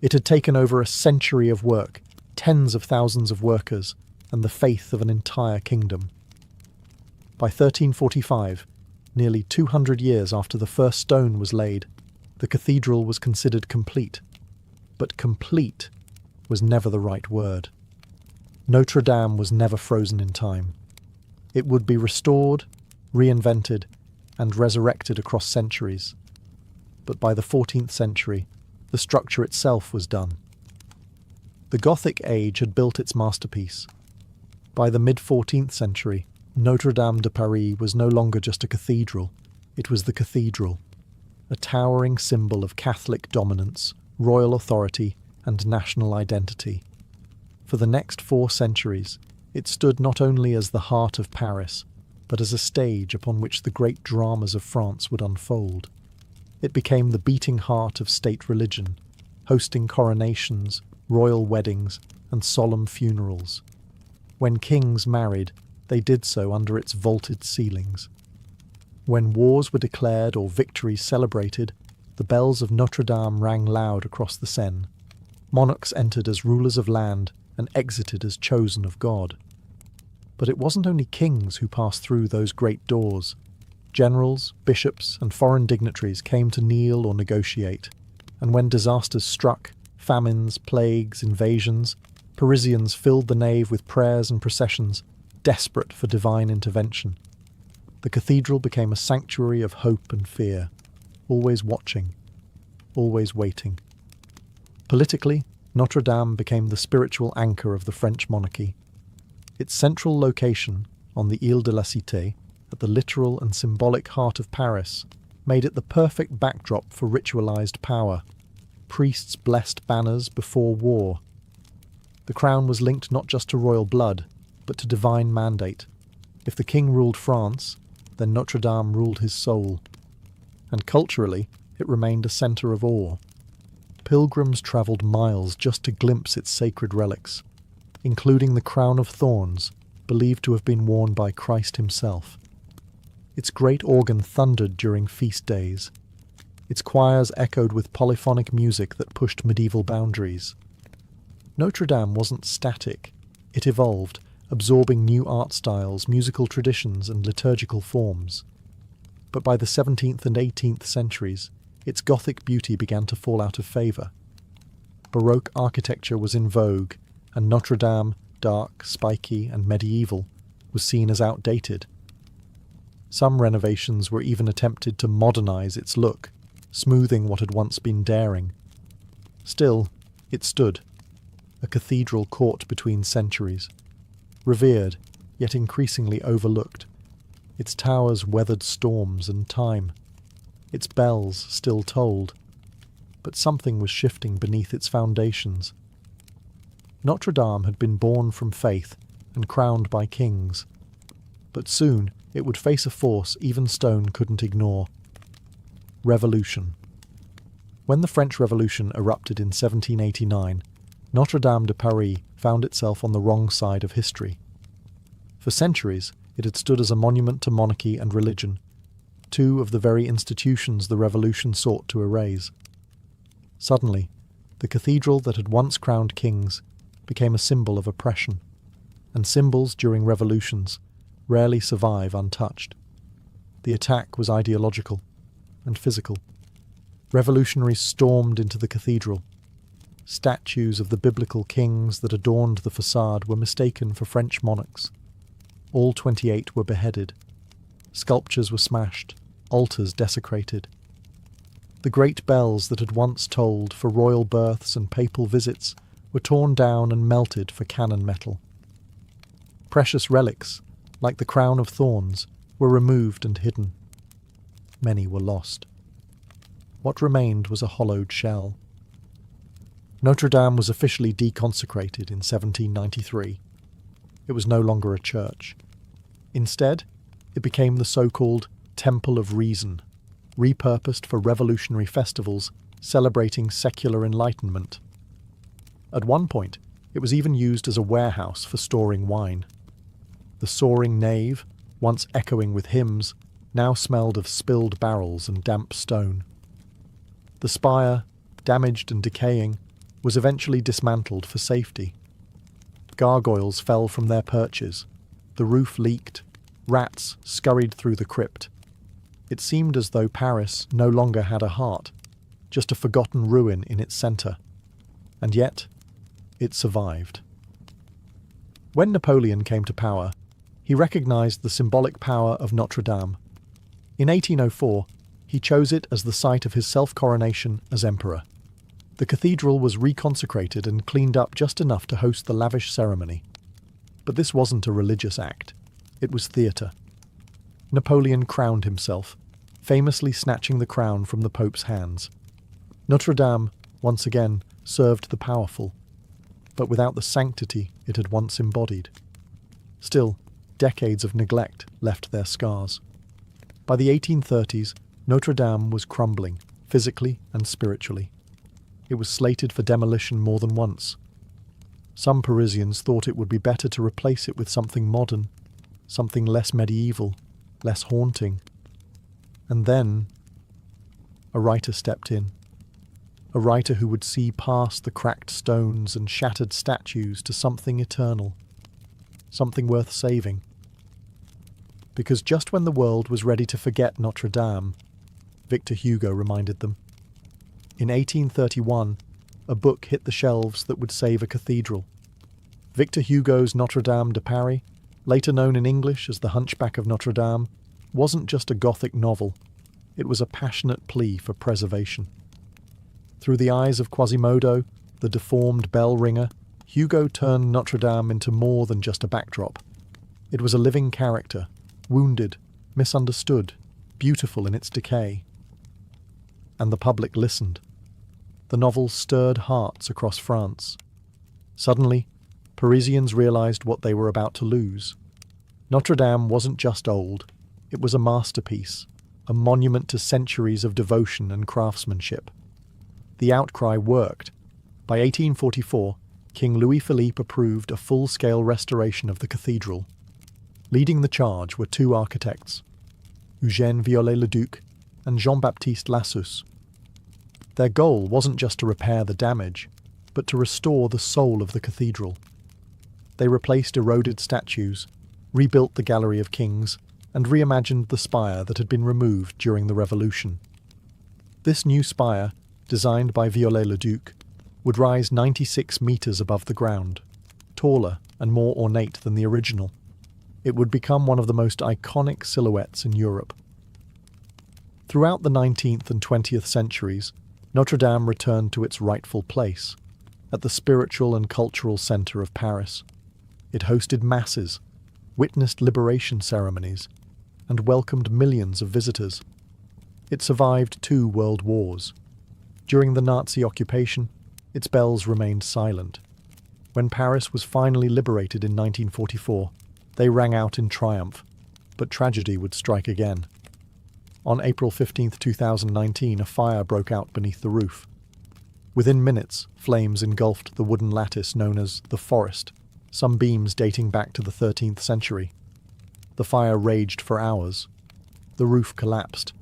It had taken over a century of work, tens of thousands of workers, and the faith of an entire kingdom. By 1345, nearly 200 years after the first stone was laid, the cathedral was considered complete. But complete was never the right word. Notre Dame was never frozen in time. It would be restored, reinvented, and resurrected across centuries. But by the 14th century, the structure itself was done. The Gothic age had built its masterpiece. By the mid-14th century, Notre Dame de Paris was no longer just a cathedral, it was the cathedral, a towering symbol of Catholic dominance, royal authority, and national identity. For the next 4 centuries, it stood not only as the heart of Paris, but as a stage upon which the great dramas of France would unfold. It became the beating heart of state religion, hosting coronations, royal weddings, and solemn funerals. When kings married, they did so under its vaulted ceilings. When wars were declared or victories celebrated, the bells of Notre Dame rang loud across the Seine. Monarchs entered as rulers of land and exited as chosen of God. But it wasn't only kings who passed through those great doors. Generals, bishops, and foreign dignitaries came to kneel or negotiate, and when disasters struck, famines, plagues, invasions, Parisians filled the nave with prayers and processions, desperate for divine intervention. The cathedral became a sanctuary of hope and fear, always watching, always waiting. Politically, Notre Dame became the spiritual anchor of the French monarchy. Its central location, on the Ile de la Cité, at the literal and symbolic heart of Paris, made it the perfect backdrop for ritualized power. Priests blessed banners before war. The crown was linked not just to royal blood, but to divine mandate. If the king ruled France, then Notre Dame ruled his soul. And culturally, it remained a centre of awe. Pilgrims travelled miles just to glimpse its sacred relics, including the crown of thorns, believed to have been worn by Christ himself. Its great organ thundered during feast days. Its choirs echoed with polyphonic music that pushed medieval boundaries. Notre Dame wasn't static. It evolved, absorbing new art styles, musical traditions, and liturgical forms. But by the 17th and 18th centuries, its Gothic beauty began to fall out of favour. Baroque architecture was in vogue, and Notre Dame, dark, spiky, and medieval, was seen as outdated. Some renovations were even attempted to modernise its look, smoothing what had once been daring. Still, it stood, a cathedral caught between centuries, revered, yet increasingly overlooked. Its towers weathered storms and time. Its bells still tolled. But something was shifting beneath its foundations. Notre Dame had been born from faith and crowned by kings. but soon it would face a force even stone couldn't ignore. Revolution. When the French Revolution erupted in 1789, Notre-Dame de Paris found itself on the wrong side of history. For centuries, it had stood as a monument to monarchy and religion, two of the very institutions the Revolution sought to erase. Suddenly, the cathedral that had once crowned kings became a symbol of oppression, and symbols during revolutions rarely survive untouched. The attack was ideological and physical. Revolutionaries stormed into the cathedral. Statues of the biblical kings that adorned the facade were mistaken for French monarchs. All 28 were beheaded. Sculptures were smashed, altars desecrated. The great bells that had once tolled for royal births and papal visits were torn down and melted for cannon metal. Precious relics, like the crown of thorns, were removed and hidden. Many were lost. What remained was a hollowed shell. Notre Dame was officially deconsecrated in 1793. It was no longer a church. Instead, it became the so-called Temple of Reason, repurposed for revolutionary festivals celebrating secular enlightenment. At one point, it was even used as a warehouse for storing wine. The soaring nave, once echoing with hymns, now smelled of spilled barrels and damp stone. The spire, damaged and decaying, was eventually dismantled for safety. Gargoyles fell from their perches, the roof leaked, rats scurried through the crypt. It seemed as though Paris no longer had a heart, just a forgotten ruin in its centre. And yet, it survived. When Napoleon came to power, he recognised the symbolic power of Notre Dame. In 1804, he chose it as the site of his self-coronation as emperor. The cathedral was reconsecrated and cleaned up just enough to host the lavish ceremony. But this wasn't a religious act. It was theatre. Napoleon crowned himself, famously snatching the crown from the Pope's hands. Notre Dame, once again, served the powerful, but without the sanctity it had once embodied. Still, decades of neglect left their scars. By the 1830s, Notre Dame was crumbling, physically and spiritually. It was slated for demolition more than once. Some Parisians thought it would be better to replace it with something modern, something less medieval, less haunting. And then, a writer stepped in. A writer who would see past the cracked stones and shattered statues to something eternal, something worth saving. Because just when the world was ready to forget Notre Dame, Victor Hugo reminded them. In 1831, a book hit the shelves that would save a cathedral. Victor Hugo's Notre Dame de Paris, later known in English as The Hunchback of Notre Dame, wasn't just a Gothic novel. It was a passionate plea for preservation. Through the eyes of Quasimodo, the deformed bell ringer, Hugo turned Notre Dame into more than just a backdrop. It was a living character, wounded, misunderstood, beautiful in its decay. And the public listened. The novel stirred hearts across France. Suddenly, Parisians realized what they were about to lose. Notre Dame wasn't just old, it was a masterpiece, a monument to centuries of devotion and craftsmanship. The outcry worked. By 1844, King Louis-Philippe approved a full-scale restoration of the cathedral. Leading the charge were two architects, Eugène Viollet-le-Duc and Jean-Baptiste Lassus. Their goal wasn't just to repair the damage, but to restore the soul of the cathedral. They replaced eroded statues, rebuilt the Gallery of Kings, and reimagined the spire that had been removed during the Revolution. This new spire, designed by Viollet-le-Duc, would rise 96 metres above the ground, taller and more ornate than the original. It would become one of the most iconic silhouettes in Europe. Throughout the 19th and 20th centuries, Notre Dame returned to its rightful place, at the spiritual and cultural centre of Paris. It hosted masses, witnessed liberation ceremonies, and welcomed millions of visitors. It survived 2 world wars. During the Nazi occupation, its bells remained silent. When Paris was finally liberated in 1944, they rang out in triumph, But tragedy would strike again. On April 15, 2019, a fire broke out beneath the roof. Within minutes, flames engulfed the wooden lattice known as the forest, some beams dating back to the 13th century. The fire raged for hours. The roof collapsed.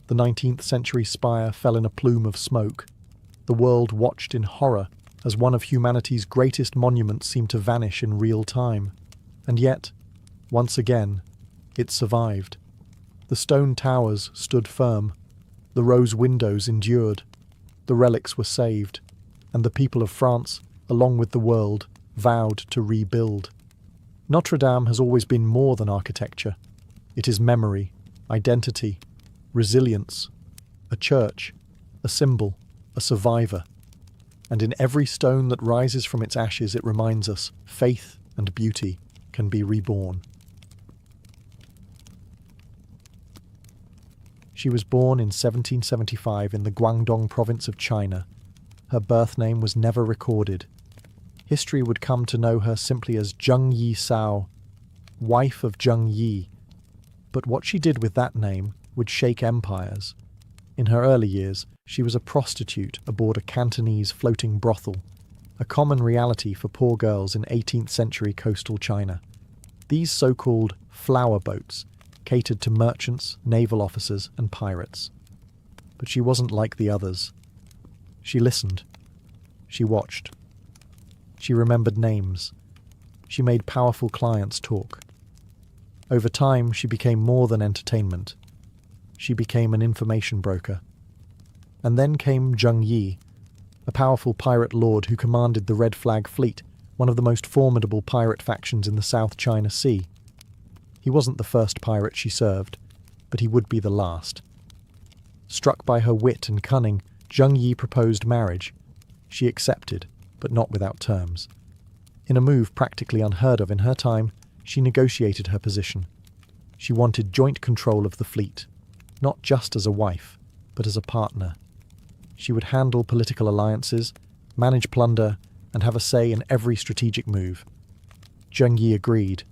The 19th century spire fell in a plume of smoke. The world watched in horror as one of humanity's greatest monuments seemed to vanish in real time. And yet, once again, it survived. The stone towers stood firm. The rose windows endured. The relics were saved. And the people of France, along with the world, vowed to rebuild. Notre Dame has always been more than architecture. It is memory, identity, resilience, a church, a symbol, a survivor. And in every stone that rises from its ashes, it reminds us faith and beauty can be reborn. She was born in 1775 in the Guangdong province of China. Her birth name was never recorded. History would come to know her simply as Zheng Yi Sao, wife of Zheng Yi. But what she did with that name would shake empires. In her early years, she was a prostitute aboard a Cantonese floating brothel, a common reality for poor girls in 18th century coastal China. These so-called flower boats catered to merchants, naval officers, and pirates. But she wasn't like the others. She listened. She watched. She remembered names. She made powerful clients talk. Over time, she became more than entertainment. She became an information broker. And then came Zheng Yi, a powerful pirate lord who commanded the Red Flag Fleet, one of the most formidable pirate factions in the South China Sea. He wasn't the first pirate she served, but he would be the last. Struck by her wit and cunning, Zheng Yi proposed marriage. She accepted, but not without terms. In a move practically unheard of in her time, she negotiated her position. She wanted joint control of the fleet, not just as a wife, but as a partner. She would handle political alliances, manage plunder, and have a say in every strategic move. Zheng Yi agreed.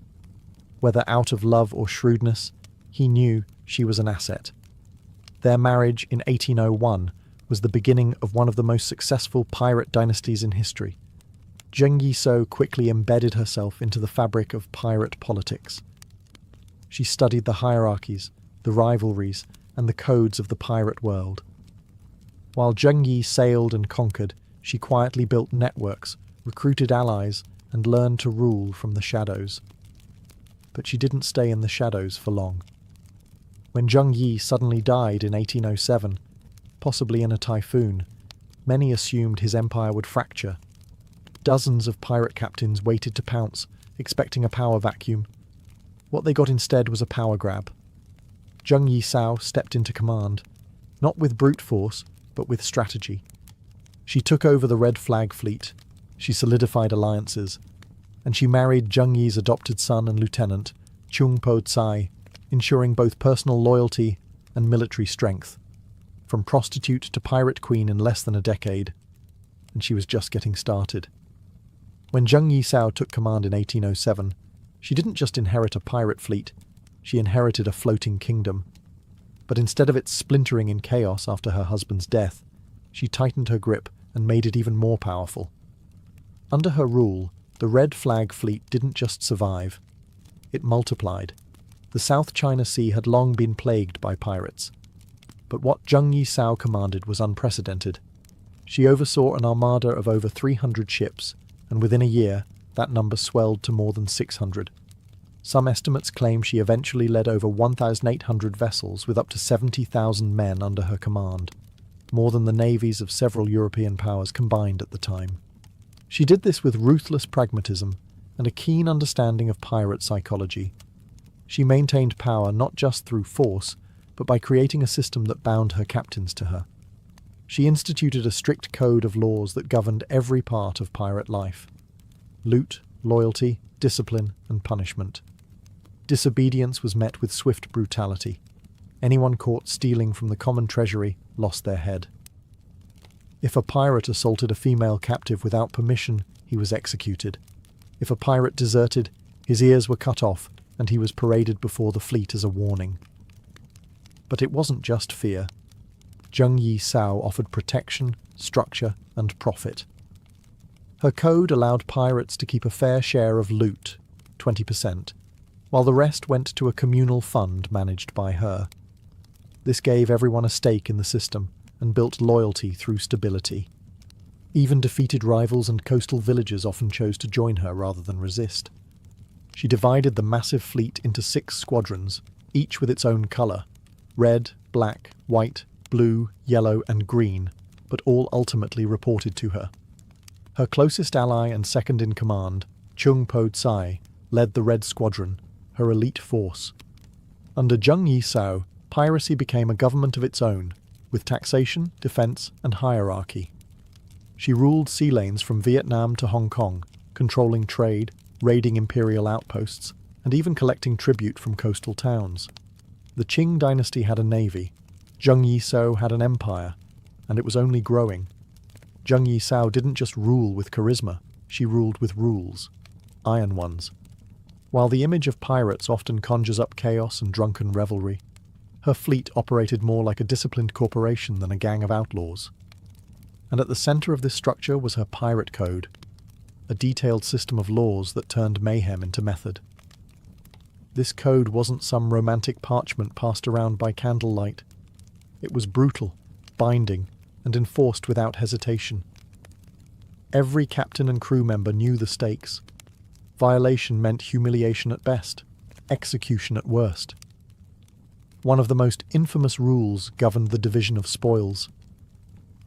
Whether out of love or shrewdness, he knew she was an asset. Their marriage in 1801 was the beginning of one of the most successful pirate dynasties in history. Zheng Yi quickly embedded herself into the fabric of pirate politics. She studied the hierarchies, the rivalries, and the codes of the pirate world. While Zheng Yi sailed and conquered, she quietly built networks, recruited allies, and learned to rule from the shadows. But she didn't stay in the shadows for long. When Zheng Yi suddenly died in 1807, possibly in a typhoon, many assumed his empire would fracture. Dozens of pirate captains waited to pounce, expecting a power vacuum. What they got instead was a power grab. Zheng Yi stepped into command, not with brute force, but with strategy. She took over the Red Flag Fleet, she solidified alliances, and she married Zheng Yi's adopted son and lieutenant, Chung Po Tsai, ensuring both personal loyalty and military strength. From prostitute to pirate queen in less than a decade, and she was just getting started. When Zheng Yi took command in 1807, she didn't just inherit a pirate fleet, she inherited a floating kingdom. But instead of it splintering in chaos after her husband's death, she tightened her grip and made it even more powerful. Under her rule, the Red Flag Fleet didn't just survive, it multiplied. The South China Sea had long been plagued by pirates. But what Zheng Yi commanded was unprecedented. She oversaw an armada of over 300 ships, and within a year, that number swelled to more than 600. Some estimates claim she eventually led over 1,800 vessels with up to 70,000 men under her command, more than the navies of several European powers combined at the time. She did this with ruthless pragmatism and a keen understanding of pirate psychology. She maintained power not just through force, but by creating a system that bound her captains to her. She instituted a strict code of laws that governed every part of pirate life: loot, loyalty, discipline, and punishment. Disobedience was met with swift brutality. Anyone caught stealing from the common treasury lost their head. If a pirate assaulted a female captive without permission, he was executed. If a pirate deserted, his ears were cut off and he was paraded before the fleet as a warning. But it wasn't just fear. Zheng Yi Sao offered protection, structure, and profit. Her code allowed pirates to keep a fair share of loot, 20%, while the rest went to a communal fund managed by her. This gave everyone a stake in the system and built loyalty through stability. Even defeated rivals and coastal villagers often chose to join her rather than resist. She divided the massive fleet into 6 squadrons, each with its own colour: red, black, white, blue, yellow, and green, but all ultimately reported to her. Her closest ally and second-in-command, Chung Po Tsai, led the Red Squadron, her elite force. Under Zheng Yi Sao, piracy became a government of its own, with taxation, defence, and hierarchy. She ruled sea lanes from Vietnam to Hong Kong, controlling trade, raiding imperial outposts, and even collecting tribute from coastal towns. The Qing dynasty had a navy, Zheng Yi Sao had an empire, and it was only growing. Zheng Yi Sao didn't just rule with charisma, she ruled with rules. Iron ones. While the image of pirates often conjures up chaos and drunken revelry, her fleet operated more like a disciplined corporation than a gang of outlaws. And at the centre of this structure was her pirate code, a detailed system of laws that turned mayhem into method. This code wasn't some romantic parchment passed around by candlelight. It was brutal, binding, and enforced without hesitation. Every captain and crew member knew the stakes. Violation meant humiliation at best, execution at worst. One of the most infamous rules governed the division of spoils.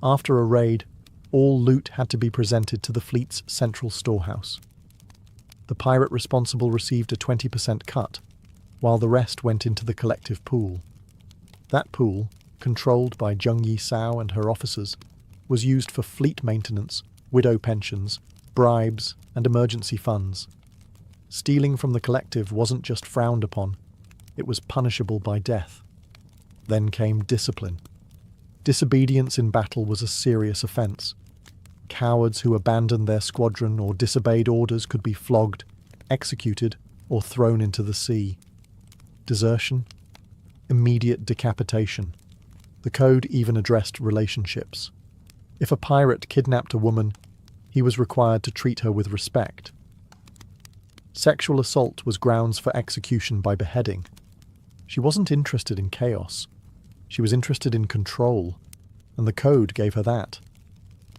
After a raid, all loot had to be presented to the fleet's central storehouse. The pirate responsible received a 20% cut, while the rest went into the collective pool. That pool, controlled by Zheng Yi Sao and her officers, was used for fleet maintenance, widow pensions, bribes, and emergency funds. Stealing from the collective wasn't just frowned upon, it was punishable by death. Then came discipline. Disobedience in battle was a serious offence. Cowards who abandoned their squadron or disobeyed orders could be flogged, executed, or thrown into the sea. Desertion? Immediate decapitation. The code even addressed relationships. If a pirate kidnapped a woman, he was required to treat her with respect. Sexual assault was grounds for execution by beheading. She wasn't interested in chaos. She was interested in control, and the code gave her that.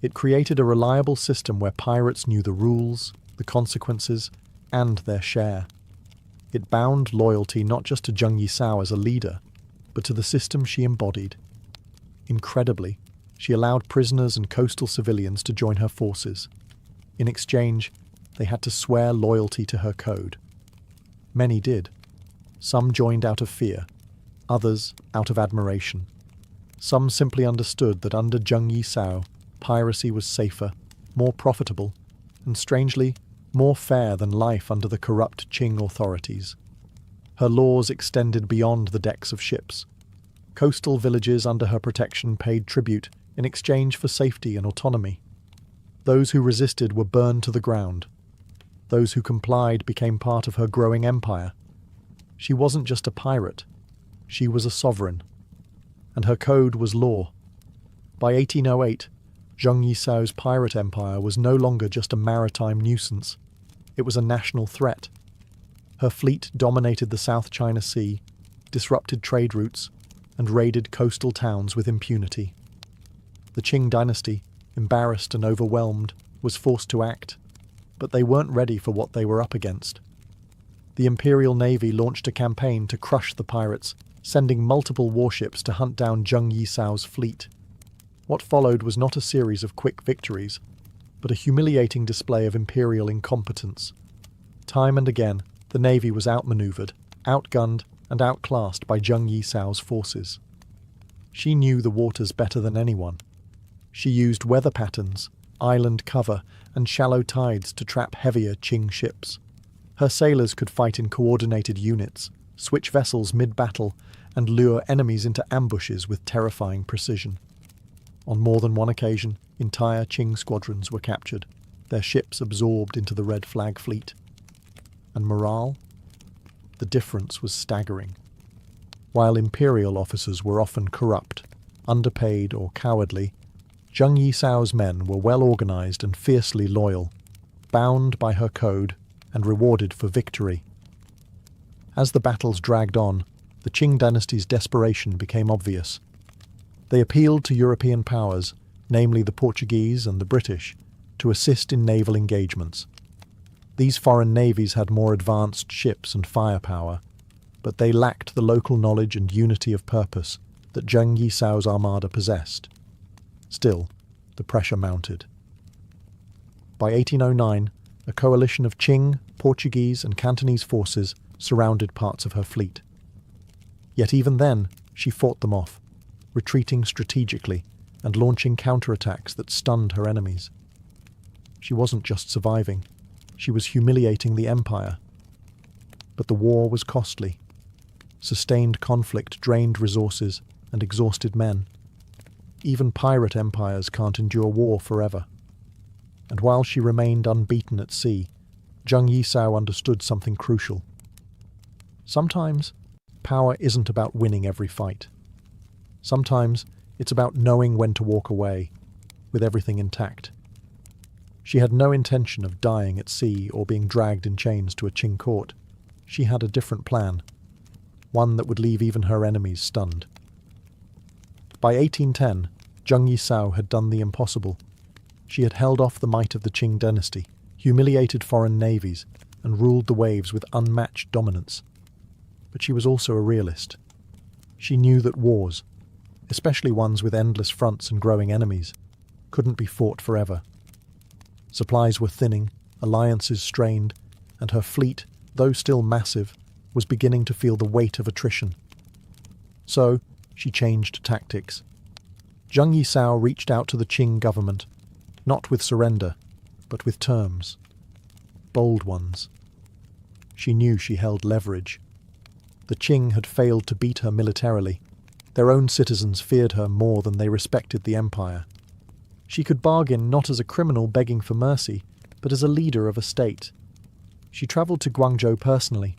It created a reliable system where pirates knew the rules, the consequences, and their share. It bound loyalty not just to Zheng Yi Sao as a leader, but to the system she embodied. Incredibly, she allowed prisoners and coastal civilians to join her forces. In exchange, they had to swear loyalty to her code. Many did. Some joined out of fear, others out of admiration. Some simply understood that under Zheng Yi Sao, piracy was safer, more profitable, and strangely, more fair than life under the corrupt Qing authorities. Her laws extended beyond the decks of ships. Coastal villages under her protection paid tribute in exchange for safety and autonomy. Those who resisted were burned to the ground. Those who complied became part of her growing empire. She wasn't just a pirate. She was a sovereign. And her code was law. By 1808, Zheng Yi Sao's pirate empire was no longer just a maritime nuisance. It was a national threat. Her fleet dominated the South China Sea, disrupted trade routes, and raided coastal towns with impunity. The Qing dynasty, embarrassed and overwhelmed, was forced to act, but they weren't ready for what they were up against. The Imperial Navy launched a campaign to crush the pirates, sending multiple warships to hunt down Zheng Yi Sao's fleet. What followed was not a series of quick victories, but a humiliating display of imperial incompetence. Time and again, the Navy was outmaneuvered, outgunned, and outclassed by Zheng Yi Sao's forces. She knew the waters better than anyone. She used weather patterns, island cover, and shallow tides to trap heavier Qing ships. Her sailors could fight in coordinated units, switch vessels mid-battle, and lure enemies into ambushes with terrifying precision. On more than one occasion, entire Qing squadrons were captured, their ships absorbed into the Red Flag fleet. And morale? the difference was staggering. While imperial officers were often corrupt, underpaid or cowardly, Zheng Yisao's men were well organized and fiercely loyal, bound by her code and rewarded for victory. As the battles dragged on, the Qing dynasty's desperation became obvious. They appealed to European powers, namely the Portuguese and the British, to assist in naval engagements. These foreign navies had more advanced ships and firepower, but they lacked the local knowledge and unity of purpose that Zheng Yisao's armada possessed. Still, the pressure mounted. By 1809, a coalition of Qing, Portuguese and Cantonese forces surrounded parts of her fleet. Yet even then, she fought them off, retreating strategically and launching counterattacks that stunned her enemies. She wasn't just surviving, she was humiliating the empire. But the war was costly. Sustained conflict drained resources and exhausted men. Even pirate empires can't endure war forever. And while she remained unbeaten at sea, Zheng Yisao understood something crucial. Sometimes, power isn't about winning every fight. Sometimes, it's about knowing when to walk away, with everything intact. She had no intention of dying at sea or being dragged in chains to a Qing court. She had a different plan, one that would leave even her enemies stunned. By 1810, Zheng Yisao had done the impossible. She had held off the might of the Qing dynasty, humiliated foreign navies, and ruled the waves with unmatched dominance. But she was also a realist. She knew that wars, especially ones with endless fronts and growing enemies, couldn't be fought forever. Supplies were thinning, alliances strained, and her fleet, though still massive, was beginning to feel the weight of attrition. So, she changed tactics. Zheng Yisao reached out to the Qing government, not with surrender, but with terms. Bold ones. She knew she held leverage. The Qing had failed to beat her militarily. Their own citizens feared her more than they respected the empire. She could bargain not as a criminal begging for mercy, but as a leader of a state. She travelled to Guangzhou personally,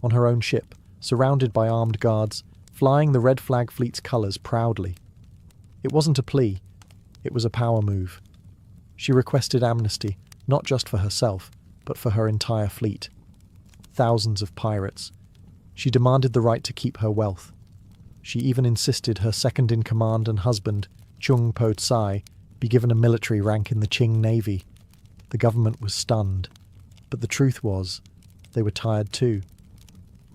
on her own ship, surrounded by armed guards, flying the Red Flag Fleet's colours proudly. It wasn't a plea, it was a power move. She requested amnesty, not just for herself, but for her entire fleet. Thousands of pirates. She demanded the right to keep her wealth. She even insisted her second-in-command and husband, Chung Po Tsai, be given a military rank in the Qing Navy. The government was stunned, but the truth was, they were tired too.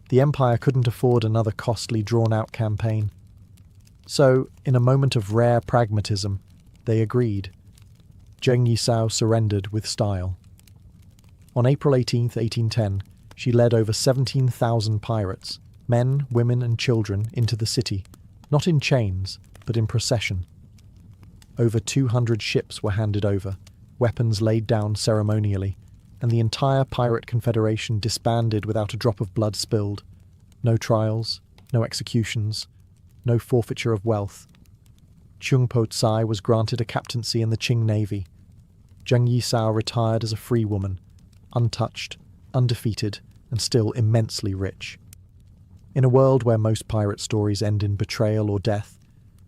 The empire couldn't afford another costly, drawn-out campaign. So, in a moment of rare pragmatism, they agreed. Zheng Yisao surrendered with style. On April 18, 1810, she led over 17,000 pirates, men, women and children, into the city, not in chains, but in procession. Over 200 ships were handed over, weapons laid down ceremonially, and the entire pirate confederation disbanded without a drop of blood spilled. No trials, no executions, no forfeiture of wealth. Chung Po Tsai was granted a captaincy in the Qing Navy. Zheng Yisao retired as a free woman, untouched, undefeated, and still immensely rich. In a world where most pirate stories end in betrayal or death,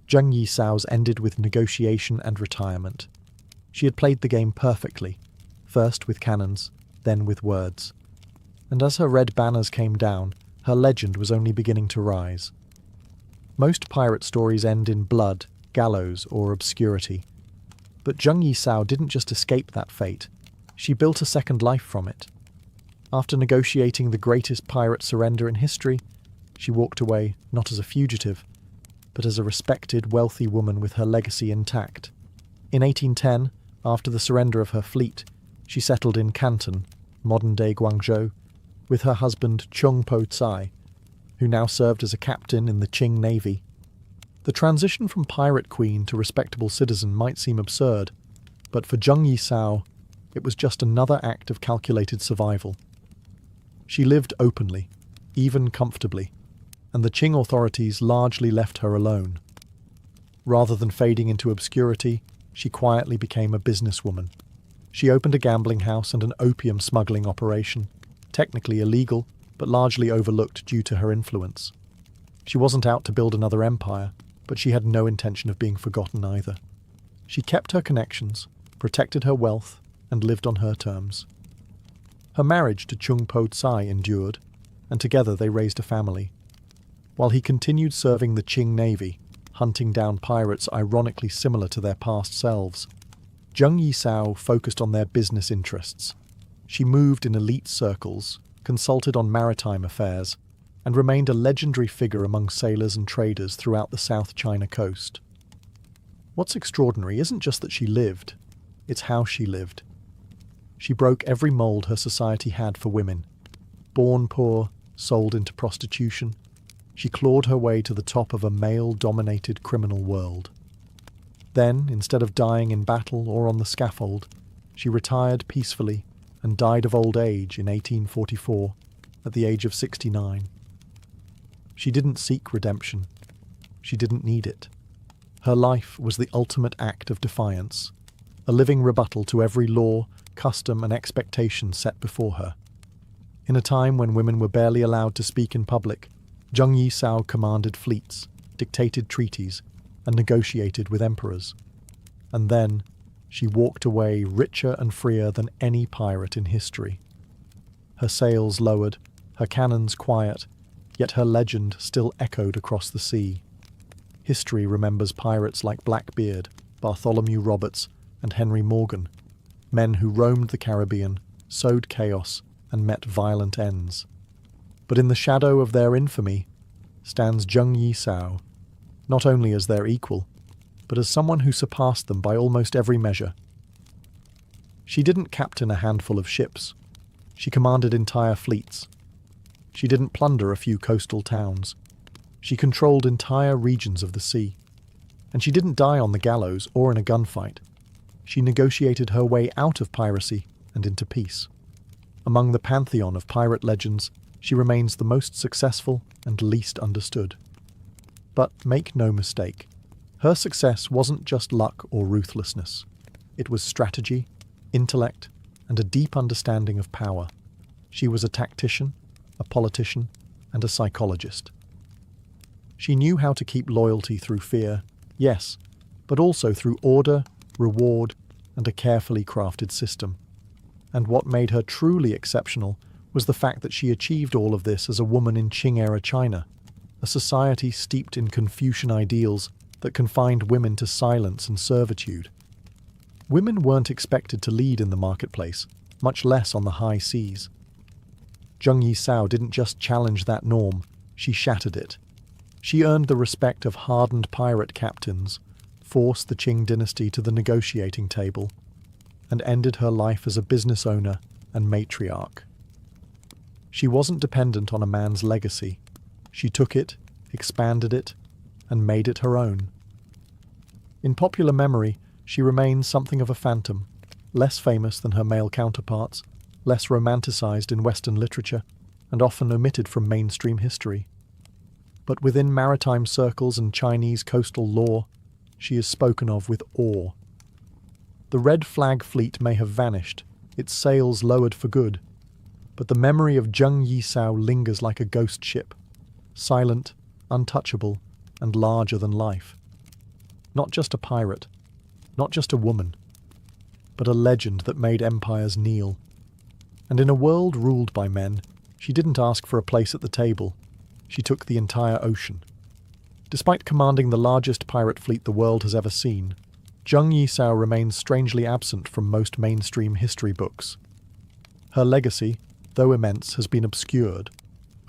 Zheng Yisao's ended with negotiation and retirement. She had played the game perfectly, first with cannons, then with words. And as her red banners came down, her legend was only beginning to rise. Most pirate stories end in blood, gallows, or obscurity. But Zheng Yisao didn't just escape that fate, she built a second life from it. After negotiating the greatest pirate surrender in history, she walked away not as a fugitive, but as a respected, wealthy woman with her legacy intact. In 1810, after the surrender of her fleet, she settled in Canton, modern-day Guangzhou, with her husband Chung Po Tsai, who now served as a captain in the Qing Navy. The transition from pirate queen to respectable citizen might seem absurd, but for Zheng Yisao, it was just another act of calculated survival. She lived openly, even comfortably, and the Qing authorities largely left her alone. Rather than fading into obscurity, she quietly became a businesswoman. She opened a gambling house and an opium smuggling operation, technically illegal, but largely overlooked due to her influence. She wasn't out to build another empire, but she had no intention of being forgotten either. She kept her connections, protected her wealth, and lived on her terms. Her marriage to Chung Po Tsai endured, and together they raised a family. While he continued serving the Qing Navy, hunting down pirates ironically similar to their past selves, Zheng Yisao focused on their business interests. She moved in elite circles, consulted on maritime affairs, and remained a legendary figure among sailors and traders throughout the South China coast. What's extraordinary isn't just that she lived, it's how she lived. She broke every mold her society had for women. Born poor, sold into prostitution, she clawed her way to the top of a male-dominated criminal world. Then, instead of dying in battle or on the scaffold, she retired peacefully and died of old age in 1844, at the age of 69. She didn't seek redemption. She didn't need it. Her life was the ultimate act of defiance, a living rebuttal to every law, custom, and expectation set before her. In a time when women were barely allowed to speak in public, Zheng Yisao commanded fleets, dictated treaties, and negotiated with emperors. And then, she walked away richer and freer than any pirate in history. Her sails lowered, her cannons quiet, yet her legend still echoed across the sea. History remembers pirates like Blackbeard, Bartholomew Roberts, and Henry Morgan, men who roamed the Caribbean, sowed chaos, and met violent ends. But in the shadow of their infamy stands Zheng Yisao, not only as their equal, but as someone who surpassed them by almost every measure. She didn't captain a handful of ships. She commanded entire fleets. She didn't plunder a few coastal towns. She controlled entire regions of the sea. And she didn't die on the gallows or in a gunfight. She negotiated her way out of piracy and into peace. Among the pantheon of pirate legends, she remains the most successful and least understood. But make no mistake, her success wasn't just luck or ruthlessness. It was strategy, intellect, and a deep understanding of power. She was a tactician, a politician, and a psychologist. She knew how to keep loyalty through fear, yes, but also through order, reward, and a carefully crafted system. And what made her truly exceptional was the fact that she achieved all of this as a woman in Qing-era China, a society steeped in Confucian ideals that confined women to silence and servitude. Women weren't expected to lead in the marketplace, much less on the high seas. Zheng Yisao didn't just challenge that norm, she shattered it. She earned the respect of hardened pirate captains, forced the Qing dynasty to the negotiating table, and ended her life as a business owner and matriarch. She wasn't dependent on a man's legacy. She took it, expanded it, and made it her own. In popular memory, she remains something of a phantom, less famous than her male counterparts, less romanticized in Western literature, and often omitted from mainstream history. But within maritime circles and Chinese coastal lore, she is spoken of with awe. The Red Flag fleet may have vanished, its sails lowered for good, but the memory of Zheng Yisao lingers like a ghost ship, silent, untouchable, and larger than life. Not just a pirate, not just a woman, but a legend that made empires kneel. And in a world ruled by men, she didn't ask for a place at the table. She took the entire ocean. Despite commanding the largest pirate fleet the world has ever seen, Zheng Yisao remains strangely absent from most mainstream history books. Her legacy, though immense, has been obscured,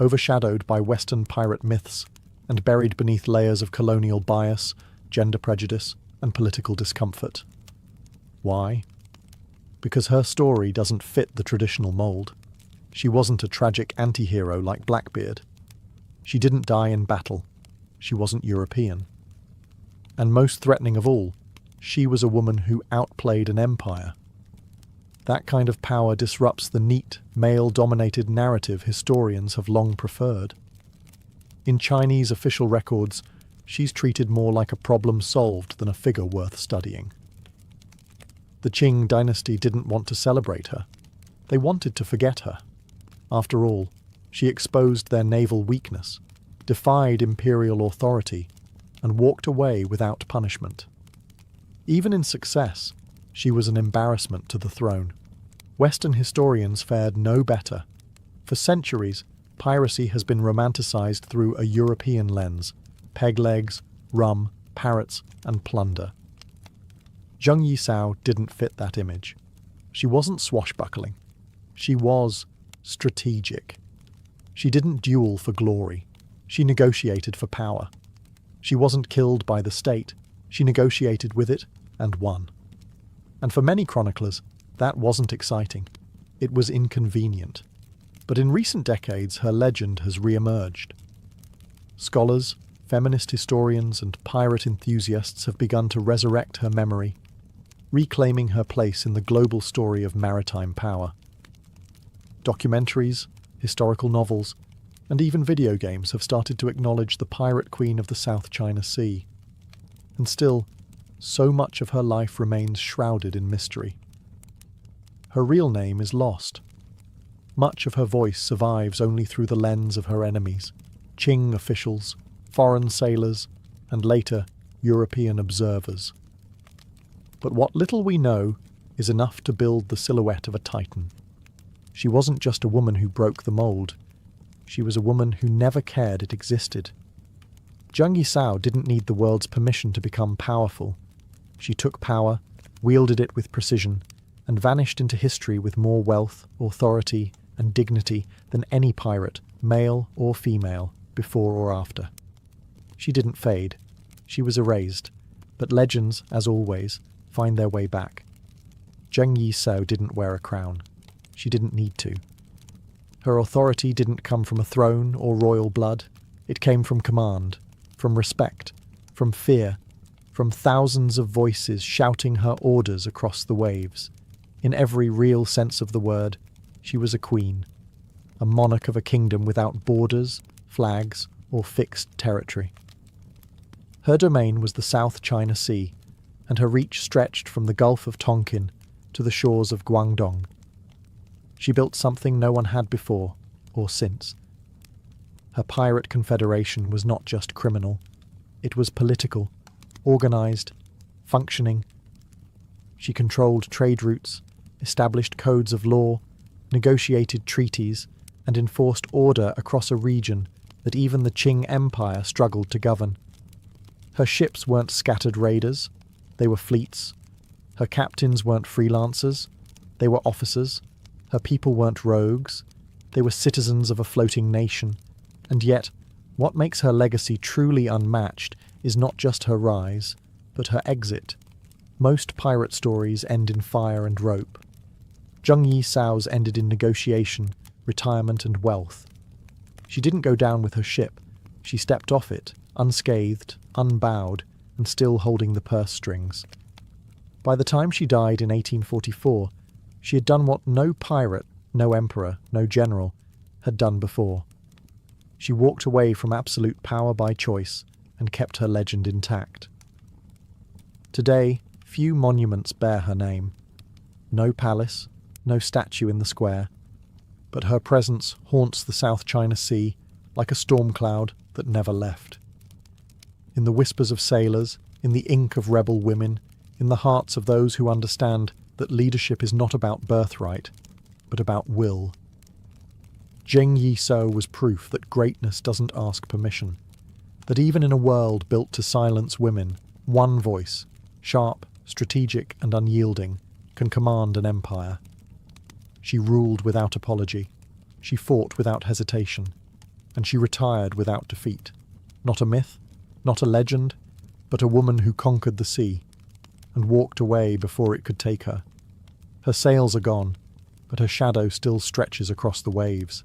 overshadowed by Western pirate myths, and buried beneath layers of colonial bias, gender prejudice, and political discomfort. Why? Because her story doesn't fit the traditional mold. She wasn't a tragic anti-hero like Blackbeard. She didn't die in battle. She wasn't European. And most threatening of all, she was a woman who outplayed an empire. That kind of power disrupts the neat, male-dominated narrative historians have long preferred. In Chinese official records, she's treated more like a problem solved than a figure worth studying. The Qing dynasty didn't want to celebrate her. They wanted to forget her. After all, She exposed their naval weakness, defied imperial authority, and walked away without punishment. Even in success, she was an embarrassment to the throne. Western historians fared no better. For centuries, piracy has been romanticized through a European lens: peg legs, rum, parrots, and plunder. Zheng Yisao didn't fit that image. She wasn't swashbuckling. She was strategic. She didn't duel for glory. She negotiated for power. She wasn't killed by the state. She negotiated with it and won. And for many chroniclers, that wasn't exciting. It was inconvenient. But in recent decades, her legend has re-emerged. Scholars, feminist historians, and pirate enthusiasts have begun to resurrect her memory, reclaiming her place in the global story of maritime power. Documentaries, historical novels, and even video games have started to acknowledge the pirate queen of the South China Sea. And still, so much of her life remains shrouded in mystery. Her real name is lost. Much of her voice survives only through the lens of her enemies: Qing officials, foreign sailors, and later, European observers. But what little we know is enough to build the silhouette of a titan. She wasn't just a woman who broke the mold. She was a woman who never cared it existed. Zheng Yisao didn't need the world's permission to become powerful. She took power, wielded it with precision, and vanished into history with more wealth, authority, and dignity than any pirate, male or female, before or after. She didn't fade. She was erased. But legends, as always, find their way back. Zheng Yisao didn't wear a crown. She didn't need to. Her authority didn't come from a throne or royal blood. It came from command, from respect, from fear, from thousands of voices shouting her orders across the waves. In every real sense of the word, she was a queen, a monarch of a kingdom without borders, flags, or fixed territory. Her domain was the South China Sea, and her reach stretched from the Gulf of Tonkin to the shores of Guangdong. She built something no one had before or since. Her pirate confederation was not just criminal. It was political, organized, functioning. She controlled trade routes, established codes of law, negotiated treaties, and enforced order across a region that even the Qing Empire struggled to govern. Her ships weren't scattered raiders, they were fleets. Her captains weren't freelancers, they were officers. Her people weren't rogues, they were citizens of a floating nation. And yet, what makes her legacy truly unmatched is not just her rise, but her exit. Most pirate stories end in fire and rope. Zheng Yisao's ended in negotiation, retirement, and wealth. She didn't go down with her ship. She stepped off it, unscathed, unbowed, and still holding the purse strings. By the time she died in 1844, she had done what no pirate, no emperor, no general had done before. She walked away from absolute power by choice and kept her legend intact. Today, few monuments bear her name. No palace, no statue in the square, but her presence haunts the South China Sea like a storm cloud that never left. In the whispers of sailors, in the ink of rebel women, in the hearts of those who understand that leadership is not about birthright, but about will. Zheng Yisao was proof that greatness doesn't ask permission, that even in a world built to silence women, one voice, sharp, strategic, and unyielding, can command an empire. She ruled without apology, she fought without hesitation, and she retired without defeat. Not a myth, not a legend, but a woman who conquered the sea, and walked away before it could take her. Her sails are gone, but her shadow still stretches across the waves.